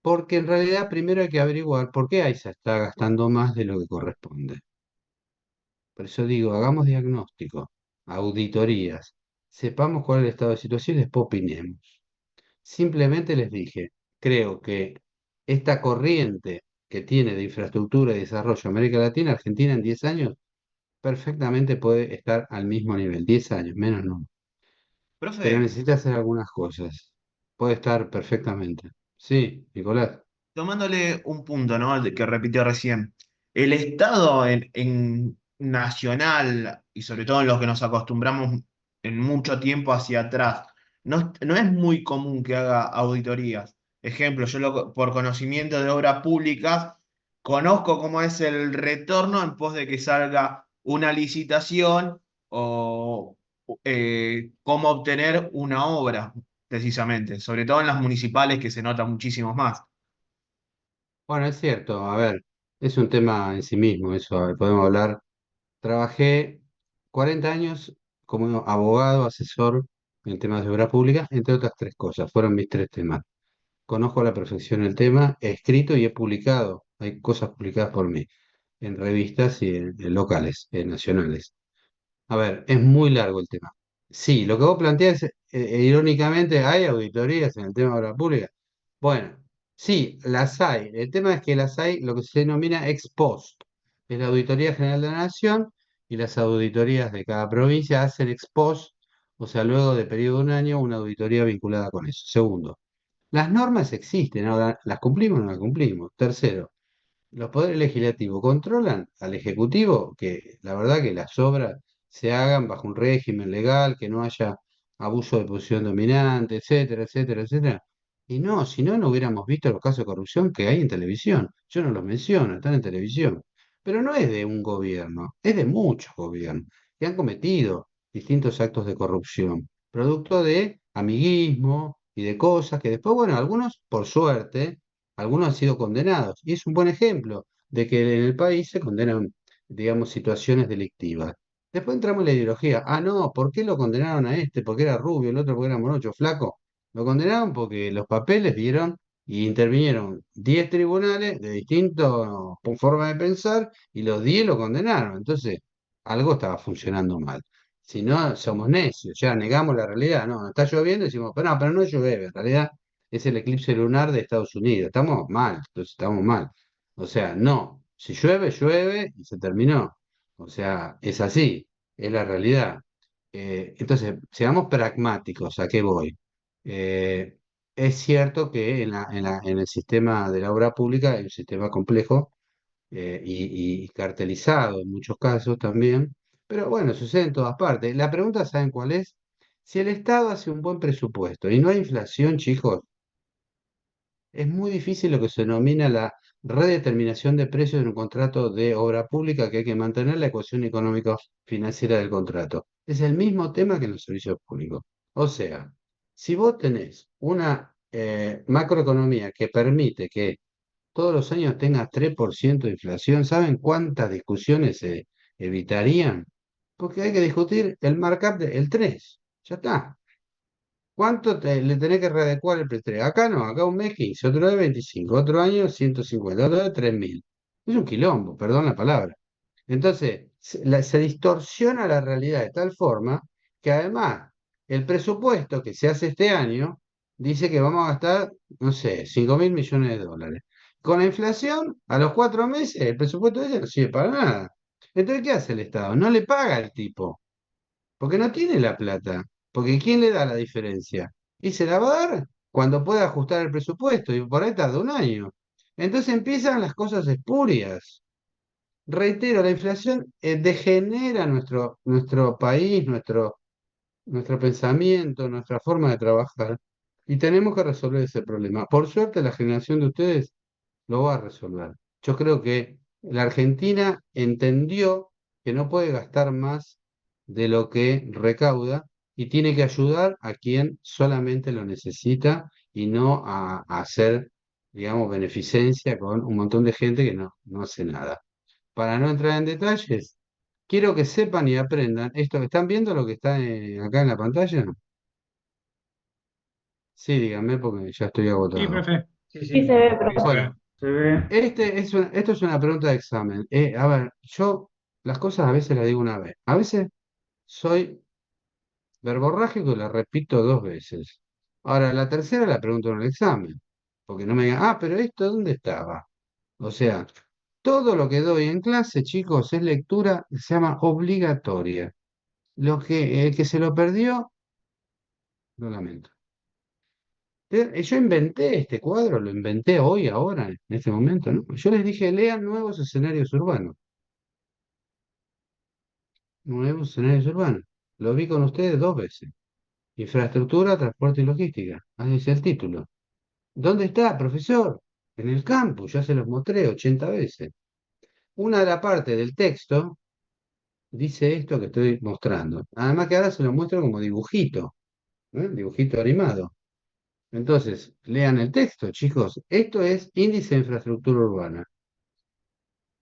porque en realidad primero hay que averiguar por qué AISA está gastando más de lo que corresponde. Por eso digo, hagamos diagnóstico, auditorías, sepamos cuál es el estado de situación y después opinemos. Simplemente les dije, creo que esta corriente que tiene de infraestructura y desarrollo América Latina, Argentina en 10 años, perfectamente puede estar al mismo nivel. 10 años, menos no. Pero Profe, necesita hacer algunas cosas. Puede estar perfectamente. Sí, Nicolás. tomándole un punto, ¿no? Que repitió recién. El Estado en nacional, y sobre todo en los que nos acostumbramos en mucho tiempo hacia atrás, no es muy común que haga auditorías. Ejemplo, por conocimiento de obras públicas, conozco cómo es el retorno en pos de que salga una licitación o cómo obtener una obra, precisamente, sobre todo en las municipales que se nota muchísimo más. Bueno, es cierto, a ver, es un tema en sí mismo, eso, podemos hablar. Trabajé 40 años como abogado, asesor en temas de obra pública, entre otras tres cosas, fueron mis tres temas. Conozco a la perfección el tema, he escrito y he publicado, hay cosas publicadas por mí, en revistas y en locales, nacionales. A ver, es muy largo el tema. Sí, lo que vos planteás, irónicamente, ¿hay auditorías en el tema de obra pública? Bueno, sí, las hay. El tema es que las hay lo que se denomina ex post. Es la Auditoría General de la Nación y las auditorías de cada provincia hacen ex post, o sea, luego de periodo de un año, una auditoría vinculada con eso. Segundo, las normas existen, ahora, ¿las cumplimos o no las cumplimos? Tercero, los poderes legislativos controlan al Ejecutivo, que la verdad que las obras se hagan bajo un régimen legal, que no haya abuso de posición dominante, etcétera, etcétera, etcétera. Y no, si no, no hubiéramos visto los casos de corrupción que hay en televisión. Yo no los menciono, están en televisión. Pero no es de un gobierno, es de muchos gobiernos que han cometido distintos actos de corrupción, producto de amiguismo y de cosas que después, bueno, algunos, por suerte, algunos han sido condenados. Y es un buen ejemplo de que en el país se condenan, digamos, situaciones delictivas. Después entramos en la ideología. Ah, no, ¿por qué lo condenaron a este? Porque era rubio, el otro porque era morocho, flaco. Lo condenaron porque los papeles dieron y intervinieron 10 tribunales de distintas formas de pensar y los 10 lo condenaron. Entonces, algo estaba funcionando mal. Si no, somos necios, ya negamos la realidad. No, está lloviendo y decimos, pero no llueve. En realidad es el eclipse lunar de Estados Unidos. Estamos mal, entonces estamos mal. O sea, no. Si llueve, llueve y se terminó. O sea, es así, es la realidad. Entonces, seamos pragmáticos, ¿a qué voy? Eh, es cierto que en el sistema de la obra pública hay un sistema complejo y cartelizado en muchos casos también, pero bueno, sucede en todas partes. La pregunta, ¿saben cuál es? Si el Estado hace un buen presupuesto y no hay inflación, chicos, es muy difícil lo que se denomina la redeterminación de precios en un contrato de obra pública, que hay que mantener la ecuación económico-financiera del contrato. Es el mismo tema que en los servicios públicos. O sea, si vos tenés una macroeconomía que permite que todos los años tengas 3% de inflación, ¿saben cuántas discusiones se evitarían? Porque hay que discutir el markup del 3. Ya está. ¿Cuánto le tenés que readecuar el preestrés? Acá no, acá un mes 15, otro de 25, otro año 150, otro de 3.000. Es un quilombo, perdón la palabra. Entonces, se distorsiona la realidad de tal forma que además el presupuesto que se hace este año dice que vamos a gastar, no sé, 5.000 millones de dólares. Con la inflación, a los 4 meses, el presupuesto de ese no sirve para nada. Entonces, ¿qué hace el Estado? No le paga al tipo. Porque no tiene la plata. Porque ¿quién le da la diferencia? Y se la va a dar cuando pueda ajustar el presupuesto. Y por ahí tarda un año. Entonces empiezan las cosas espurias. Reitero, la inflación degenera nuestro país, nuestro pensamiento, nuestra forma de trabajar. Y tenemos que resolver ese problema. Por suerte, la generación de ustedes lo va a resolver. Yo creo que la Argentina entendió que no puede gastar más de lo que recauda y tiene que ayudar a quien solamente lo necesita y no a hacer, digamos, beneficencia con un montón de gente que no hace nada. Para no entrar en detalles, quiero que sepan y aprendan esto. ¿Están viendo lo que está acá en la pantalla? Sí, díganme porque ya estoy Sí, agotado. profe. Sí, se ve, profe. Bueno, Se ve. esto es una pregunta de examen. A ver, yo las cosas a veces las digo una vez. A veces soy verborrágico y la repito 2 veces. Ahora, la tercera la pregunto en el examen. Porque no me digan, pero esto, ¿dónde estaba? O sea, todo lo que doy en clase, chicos, es lectura que se llama obligatoria. El que se lo perdió, lo lamento. Yo inventé este cuadro, lo inventé hoy, ahora, en este momento, ¿no? Yo les dije, lean nuevos escenarios urbanos. Nuevos escenarios urbanos. Lo vi con ustedes 2 veces. Infraestructura, transporte y logística. Ahí dice el título. ¿Dónde está, profesor? En el campus, ya se los mostré 80 veces. Una de la parte del texto dice esto que estoy mostrando. Además que ahora se lo muestro como dibujito, dibujito animado. Entonces, lean el texto, chicos. Esto es índice de infraestructura urbana.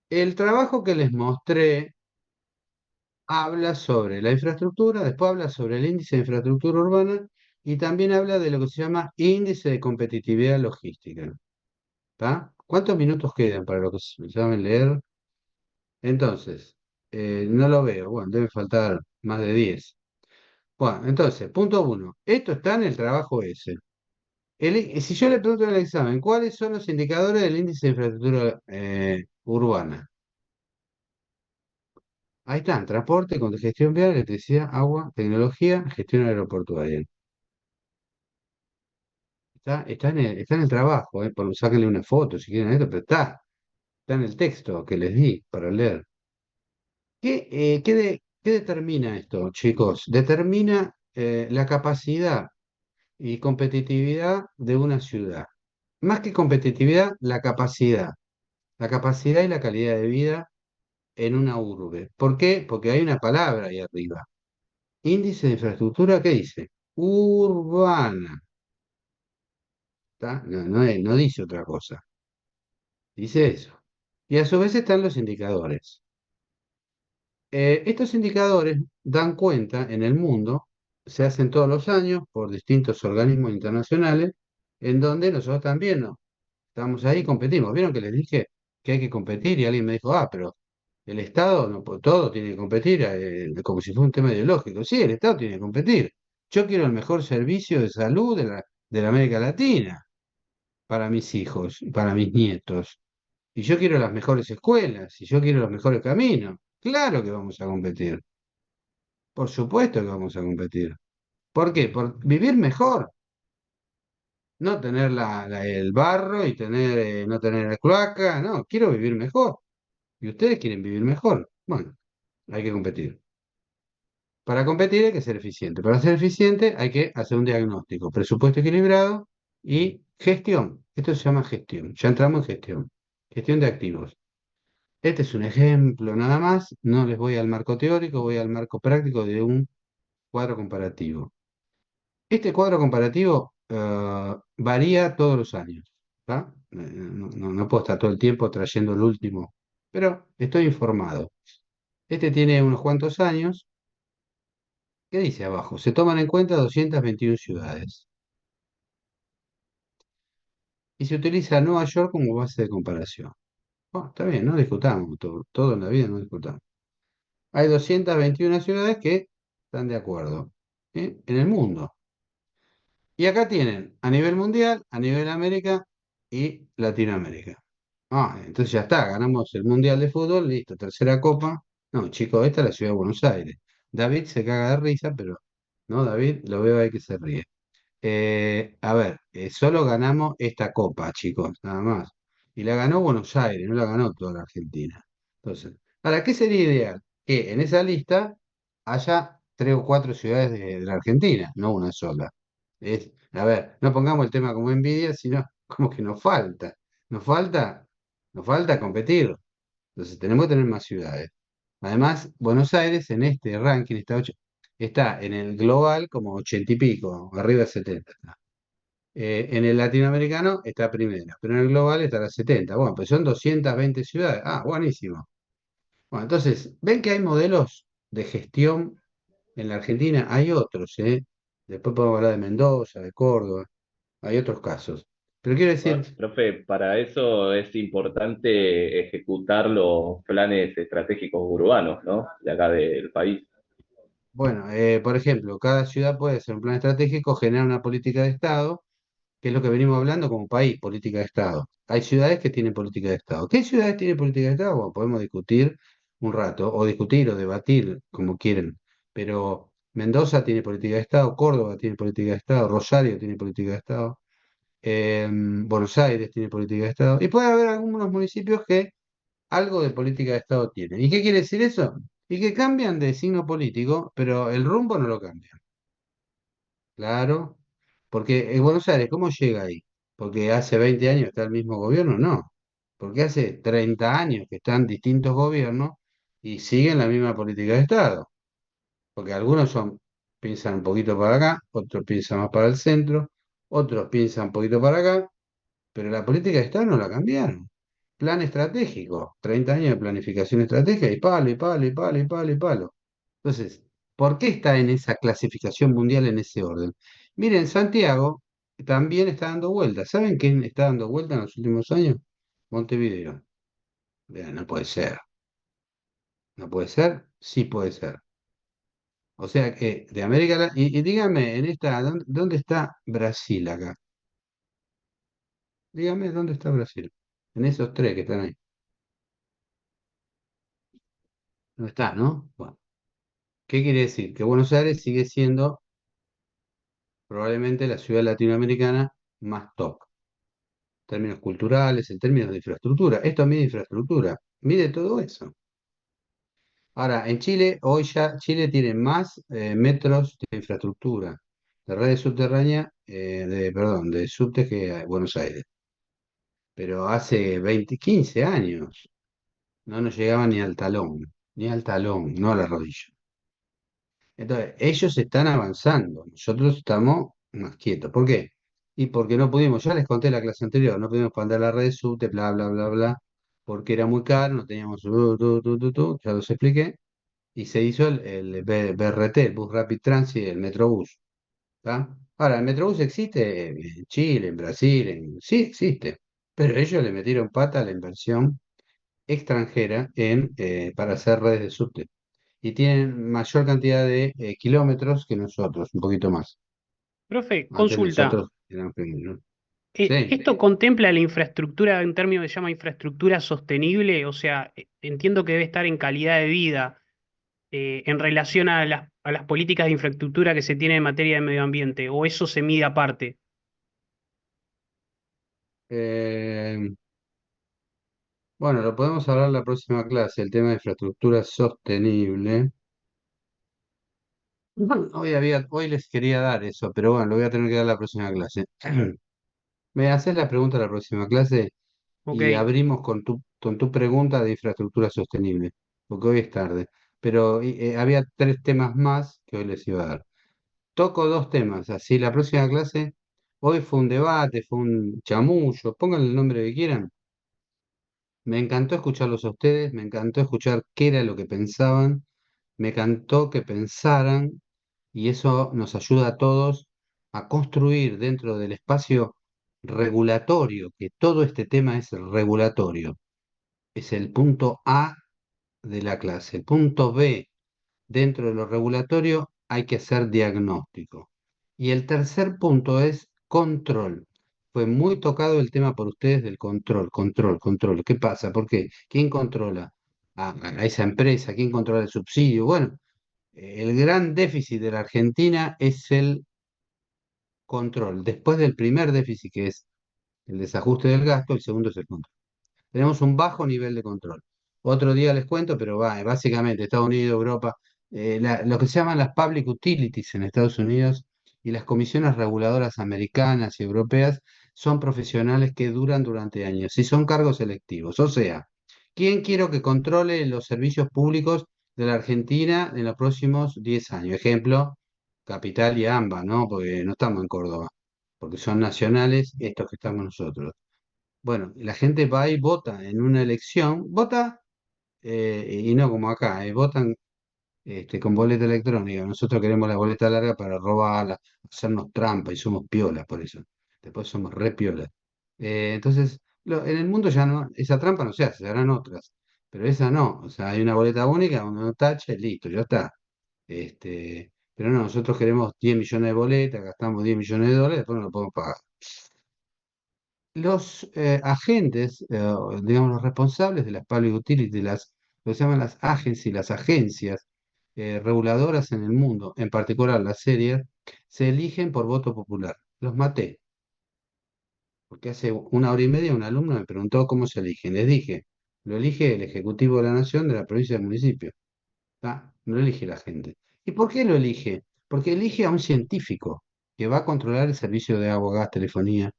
El trabajo que les mostré habla sobre la infraestructura, después habla sobre el índice de infraestructura urbana y también habla de lo que se llama índice de competitividad logística. ¿Está? ¿Cuántos minutos quedan para lo que saben leer? Entonces, no lo veo. Bueno, debe faltar más de 10. Bueno, entonces, punto 1. Esto está en el trabajo ese. Si yo le pregunto en el examen, ¿cuáles son los indicadores del índice de infraestructura urbana? Ahí están, transporte, congestión vial, electricidad, agua, tecnología, gestión aeroportuaria. Está en el trabajo, sáquenle una foto si quieren esto, pero está en el texto que les di para leer. ¿Qué determina esto, chicos? Determina la capacidad y competitividad de una ciudad. Más que competitividad, la capacidad. La capacidad y la calidad de vida en una urbe. ¿Por qué? Porque hay una palabra ahí arriba. Índice de infraestructura, ¿qué dice? Urbana. ¿Está? No dice otra cosa. Dice eso. Y a su vez están los indicadores. Estos indicadores dan cuenta en el mundo, se hacen todos los años por distintos organismos internacionales, en donde nosotros también no, estamos ahí y competimos. ¿Vieron que les dije que hay que competir? Y alguien me dijo, pero el Estado, no, pues, todo tiene que competir, como si fuera un tema ideológico. Sí, el Estado tiene que competir. Yo quiero el mejor servicio de salud de la América Latina para mis hijos, para mis nietos. Y yo quiero las mejores escuelas, y yo quiero los mejores caminos. Claro que vamos a competir. Por supuesto que vamos a competir. ¿Por qué? Por vivir mejor. No tener el barro y no tener la cloaca. No, quiero vivir mejor. Y ustedes quieren vivir mejor. Bueno, hay que competir. Para competir hay que ser eficiente. Para ser eficiente hay que hacer un diagnóstico, presupuesto equilibrado y gestión. Esto se llama gestión. Ya entramos en gestión. Gestión de activos. Este es un ejemplo nada más. No les voy al marco teórico, voy al marco práctico de un cuadro comparativo. Este cuadro comparativo varía todos los años. ¿Tá? No puedo estar todo el tiempo trayendo el último, pero estoy informado. Este tiene unos cuantos años. ¿Qué dice abajo? Se toman en cuenta 221 ciudades y se utiliza Nueva York como base de comparación. Bueno, está bien, no discutamos, todo en la vida no discutamos. Hay 221 ciudades que están de acuerdo, ¿sí? En el mundo. Y acá tienen a nivel mundial, a nivel América y Latinoamérica. Ah, entonces ya está, ganamos el Mundial de Fútbol, listo, tercera copa. No, chicos, esta es la ciudad de Buenos Aires. David se caga de risa, pero no, David, lo veo ahí que se ríe. A ver, solo ganamos esta copa, chicos, nada más. Y la ganó Buenos Aires, no la ganó toda la Argentina. Entonces, ¿para qué sería ideal? Que en esa lista haya 3 o 4 ciudades de la Argentina, no una sola. A ver, no pongamos el tema como envidia, sino como que nos falta, nos falta competir. Entonces, tenemos que tener más ciudades. Además, Buenos Aires en este ranking está en el global como 80 y pico, arriba de 70. En el latinoamericano está primera, pero en el global está la 70. Bueno, pues son 220 ciudades. Ah, buenísimo. Bueno, entonces, ven que hay modelos de gestión en la Argentina, hay otros, ¿eh? Después podemos hablar de Mendoza, de Córdoba, hay otros casos. Pero quiero decir, Profe, para eso es importante ejecutar los planes estratégicos urbanos, ¿no? De acá del país. bueno, por ejemplo, cada ciudad puede hacer un plan estratégico, generar una política de Estado, que es lo que venimos hablando como país, política de Estado. Hay ciudades que tienen política de Estado. ¿Qué ciudades tienen política de Estado? Bueno, podemos discutir un rato, o discutir o debatir, como quieren. Pero Mendoza tiene política de Estado, Córdoba tiene política de Estado, Rosario tiene política de Estado, Buenos Aires tiene política de Estado, y puede haber algunos municipios que algo de política de Estado tienen. ¿Y qué quiere decir eso? Y que cambian de signo político, pero el rumbo no lo cambian. Claro, porque en Buenos Aires, ¿cómo llega ahí? Porque hace 20 años está el mismo gobierno, no. Porque hace 30 años que están distintos gobiernos y siguen la misma política de Estado. Porque algunos piensan un poquito para acá, otros piensan más para el centro, otros piensan un poquito para acá, pero la política de Estado no la cambiaron. Plan estratégico, 30 años de planificación estratégica y palo, y palo, y palo, y palo, y palo. Entonces, ¿por qué está en esa clasificación mundial en ese orden? Miren, Santiago también está dando vueltas. ¿Saben quién está dando vueltas en los últimos años? Montevideo. Vean, no puede ser. ¿No puede ser? Sí puede ser. O sea que de América y dígame, en esta, ¿dónde está Brasil acá? Dígame, ¿dónde está Brasil? En esos tres que están ahí. No está, ¿no? Bueno, ¿qué quiere decir? Que Buenos Aires sigue siendo probablemente la ciudad latinoamericana más top. Términos culturales, en términos de infraestructura. Esto mide infraestructura, mide todo eso. Ahora, en Chile, hoy ya Chile tiene más metros de infraestructura, de redes subterráneas, perdón, de subtes que Buenos Aires. Pero hace 20, 15 años no nos llegaba ni al talón, no a la rodilla. Entonces, ellos están avanzando, nosotros estamos más quietos. ¿Por qué? Y porque no pudimos, ya les conté en la clase anterior, no pudimos expandir la red de subte, bla, bla, bla, bla, porque era muy caro, no teníamos, ya los expliqué, y se hizo el BRT, el Bus Rapid Transit, el Metrobús. ¿Tá? Ahora, el Metrobús existe en Chile, en Brasil, sí existe, pero ellos le metieron pata a la inversión extranjera para hacer redes de subte y tienen mayor cantidad de kilómetros que nosotros, un poquito más. Profe, Antes consulta. nosotros éramos pequeños. Sí. ¿Esto contempla la infraestructura en términos que se llama infraestructura sostenible? O sea, entiendo que debe estar en calidad de vida en relación a las políticas de infraestructura que se tienen en materia de medio ambiente, o eso se mide aparte. Eh, bueno, lo podemos hablar en la próxima clase, el tema de infraestructura sostenible. Bueno, hoy les quería dar eso, pero bueno, lo voy a tener que dar la próxima clase. Me haces la pregunta la próxima clase Ok, y abrimos con tu pregunta de infraestructura sostenible, porque hoy es tarde. Pero había tres temas más que hoy les iba a dar. Toco dos temas, así la próxima clase, hoy fue un debate, fue un chamullo, pónganle el nombre que quieran. Me encantó escucharlos a ustedes, me encantó escuchar qué era lo que pensaban, me encantó que pensaran y eso nos ayuda a todos a construir dentro del espacio regulatorio, que todo este tema es regulatorio, es el punto A de la clase. El punto B, dentro de lo regulatorio hay que hacer diagnóstico. Y el tercer punto es control. Fue muy tocado el tema por ustedes del control, control, control. ¿Qué pasa? ¿Por qué? ¿Quién controla a esa empresa? ¿Quién controla el subsidio? Bueno, el gran déficit de la Argentina es el control. Después del primer déficit, que es el desajuste del gasto, el segundo es el control. Tenemos un bajo nivel de control. Otro día les cuento, pero básicamente Estados Unidos, Europa, lo que se llaman las public utilities en Estados Unidos y las comisiones reguladoras americanas y europeas son profesionales que duran durante años y son cargos electivos. O sea, ¿quién quiero que controle los servicios públicos de la Argentina en los próximos 10 años? Ejemplo, Capital y AMBA, ¿no? Porque no estamos en Córdoba, porque son nacionales estos que estamos nosotros. Bueno, la gente va y vota en una elección, vota y no como acá, votan con boleta electrónica. Nosotros queremos la boleta larga para robarla, hacernos trampa y somos piolas por eso. Después somos re piolas. Entonces, en el mundo ya no, esa trampa no se hace, se harán otras, pero esa no. O sea, hay una boleta única, uno tacha y listo, ya está. Pero no, nosotros queremos 10 millones de boletas, gastamos 10 millones de dólares, después no lo podemos pagar. Los agentes, digamos, los responsables de las public utilities, lo que se llaman las agencies, las agencias reguladoras en el mundo, en particular las series, se eligen por voto popular. Los maté, porque hace una hora y media un alumno me preguntó cómo se eligen. Les dije, lo elige el Ejecutivo de la Nación, de la provincia del municipio. ¿Tá? No lo elige la gente. ¿Y por qué lo elige? Porque elige a un científico que va a controlar el servicio de agua, gas, telefonía.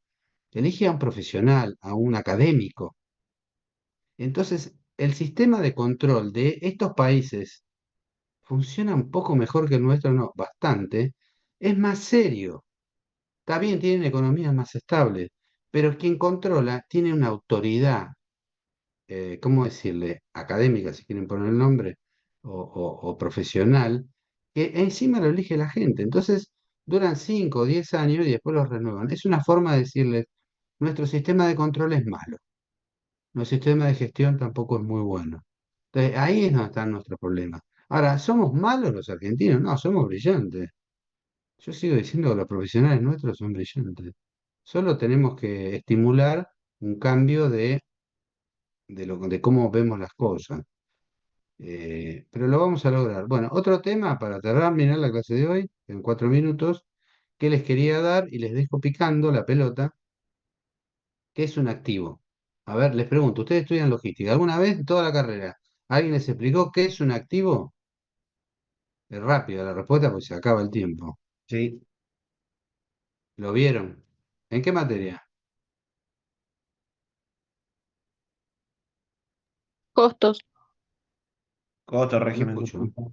Elige a un profesional, a un académico. Entonces, el sistema de control de estos países funciona un poco mejor que el nuestro, no, bastante. Es más serio. Está bien, tienen economías más estables, pero quien controla tiene una autoridad, ¿cómo decirle? Académica, si quieren poner el nombre, o profesional, que encima lo elige la gente. Entonces, duran 5 o 10 años y después los renuevan. Es una forma de decirles, nuestro sistema de control es malo. Nuestro sistema de gestión tampoco es muy bueno. Entonces, ahí es donde están nuestros problemas. Ahora, ¿somos malos los argentinos? No, somos brillantes. Yo sigo diciendo que los profesionales nuestros son brillantes. Solo tenemos que estimular un cambio de cómo vemos las cosas. Pero lo vamos a lograr. Bueno, otro tema para terminar la clase de hoy, en 4 minutos, que les quería dar y les dejo picando la pelota, ¿qué es un activo? A ver, les pregunto, ustedes estudian logística. ¿Alguna vez en toda la carrera alguien les explicó qué es un activo? Es rápida la respuesta porque se acaba el tiempo. Sí. ¿Lo vieron? ¿En qué materia? Costos. Costo, No régimen escucho. jurídico.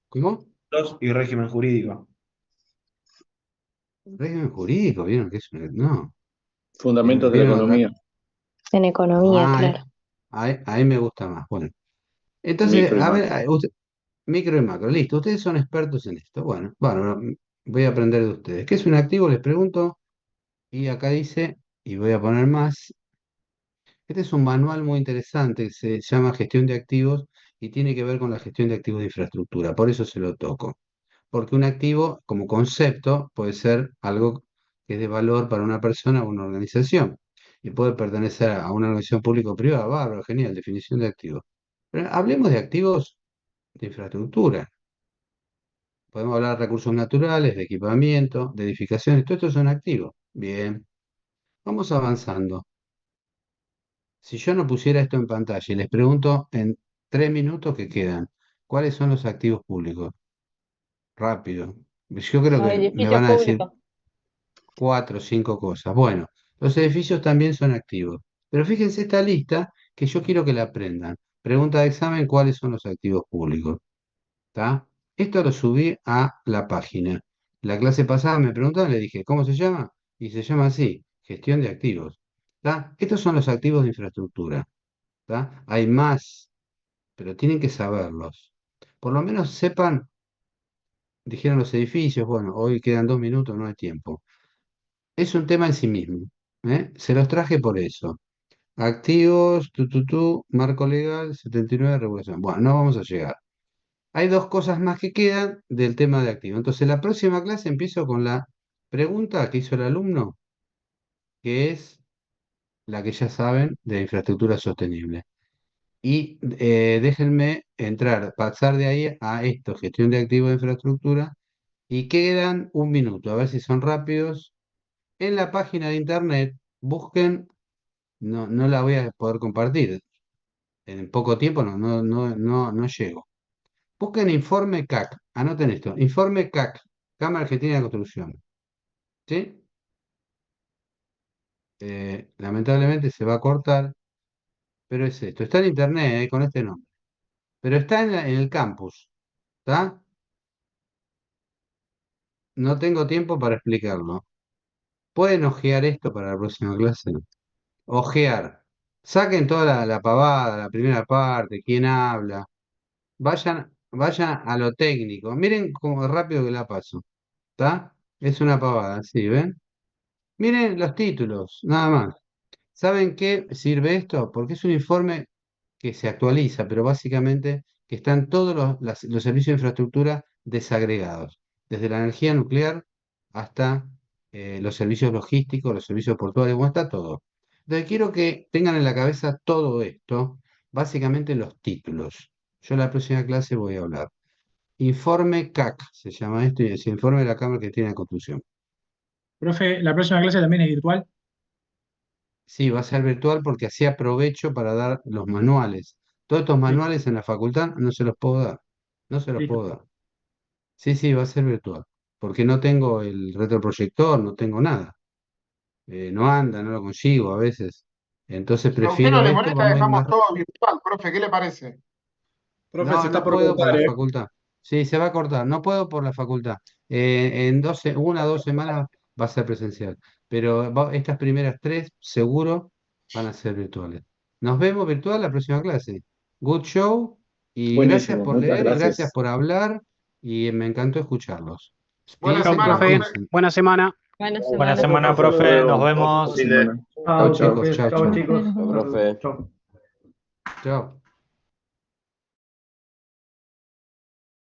¿Cómo? Costos y régimen jurídico. Régimen jurídico, ¿vieron qué es No. Fundamentos de la ¿Vieron acá? economía, En economía, Ah, claro. ahí me gusta más. Bueno, entonces, micro y a ver, macro. micro y macro, listo. Ustedes son expertos en esto. Bueno, voy a aprender de ustedes. ¿Qué es un activo? Les pregunto. Y acá dice, y voy a poner más. Este es un manual muy interesante que se llama Gestión de Activos y tiene que ver con la gestión de activos de infraestructura. Por eso se lo toco. Porque un activo, como concepto, puede ser algo que es de valor para una persona o una organización. Y puede pertenecer a una organización pública o privada, bárbaro, genial, definición de activos. Pero hablemos de activos de infraestructura. Podemos hablar de recursos naturales, de equipamiento, de edificaciones, todo esto son activos. Bien, vamos avanzando. Si yo no pusiera esto en pantalla y les pregunto en 3 minutos que quedan, ¿cuáles son los activos públicos? Rápido. Yo creo Los que me edificios van a decir públicos. 4 o 5 cosas. Bueno, los edificios también son activos. Pero fíjense esta lista que yo quiero que la aprendan. Pregunta de examen, ¿cuáles son los activos públicos? ¿Está? Esto lo subí a la página. La clase pasada me preguntaron, le dije, ¿cómo se llama? Y se llama así, gestión de activos. ¿Está? Estos son los activos de infraestructura. ¿Está? Hay más, pero tienen que saberlos. Por lo menos sepan, dijeron los edificios, bueno, hoy quedan 2 minutos, no hay tiempo. Es un tema en sí mismo. ¿Eh? Se los traje por eso. Activos, marco legal, 79, regulación. Bueno, no vamos a llegar. Hay 2 cosas más que quedan del tema de activos. Entonces, la próxima clase empiezo con la pregunta que hizo el alumno, que es la que ya saben de infraestructura sostenible. Y déjenme entrar, pasar de ahí a esto, gestión de activos de infraestructura, y quedan 1 minuto, a ver si son rápidos. En la página de internet, busquen, no la voy a poder compartir, en poco tiempo no llego. Busquen informe CAC, anoten esto, informe CAC, Cámara Argentina de Construcción. ¿Sí? Lamentablemente se va a cortar, pero es esto. Está en internet, con este nombre. Pero está en el campus. ¿Está? No tengo tiempo para explicarlo. ¿Pueden ojear esto para la próxima clase? Ojear. Saquen toda la pavada, la primera parte, quién habla. Vayan a lo técnico. Miren cómo rápido que la paso. ¿Está? Es una pavada, ¿sí? ¿Ven? Miren los títulos, nada más. ¿Saben qué sirve esto? Porque es un informe que se actualiza, pero básicamente que están todos los servicios de infraestructura desagregados, desde la energía nuclear hasta los servicios logísticos, los servicios portuarios, bueno, está todo. Entonces quiero que tengan en la cabeza todo esto, básicamente los títulos. Yo en la próxima clase voy a hablar. Informe CAC, se llama esto, y es el informe de la Cámara que tiene construcción. Profe, ¿la próxima clase también es virtual? Sí, va a ser virtual porque así aprovecho para dar los manuales. Todos estos Listo, manuales en la facultad no se los puedo dar. No se los listo. puedo dar. Sí, sí, va a ser virtual. Porque no tengo el retroproyector, no tengo nada. No anda, no lo consigo a veces. Entonces Si a usted no prefiero le esto, molesta, vamos a ir dejamos más. todo virtual, profe, ¿qué le parece? Profe, se No, está no por puedo por cortar, la ¿eh? facultad. Sí, se va a cortar. No puedo por la facultad. En 1 o 2 semanas va a ser presencial. Pero estas primeras 3 seguro van a ser virtuales. Nos vemos virtual la próxima clase. Good show y gracias Buenísimo, por muchas leer y gracias gracias. por hablar y me encantó escucharlos. Buena Chau, Piensen y semana, profe. profe. piensen. Buena semana. Buena Buena semana. semana, Hasta profe. Nos luego. vemos. Fin de- Chao, Chau chicos, profe. chao, Chao, chao. Profe, chicos. nos Chao, vemos. profe. Chao. Chao.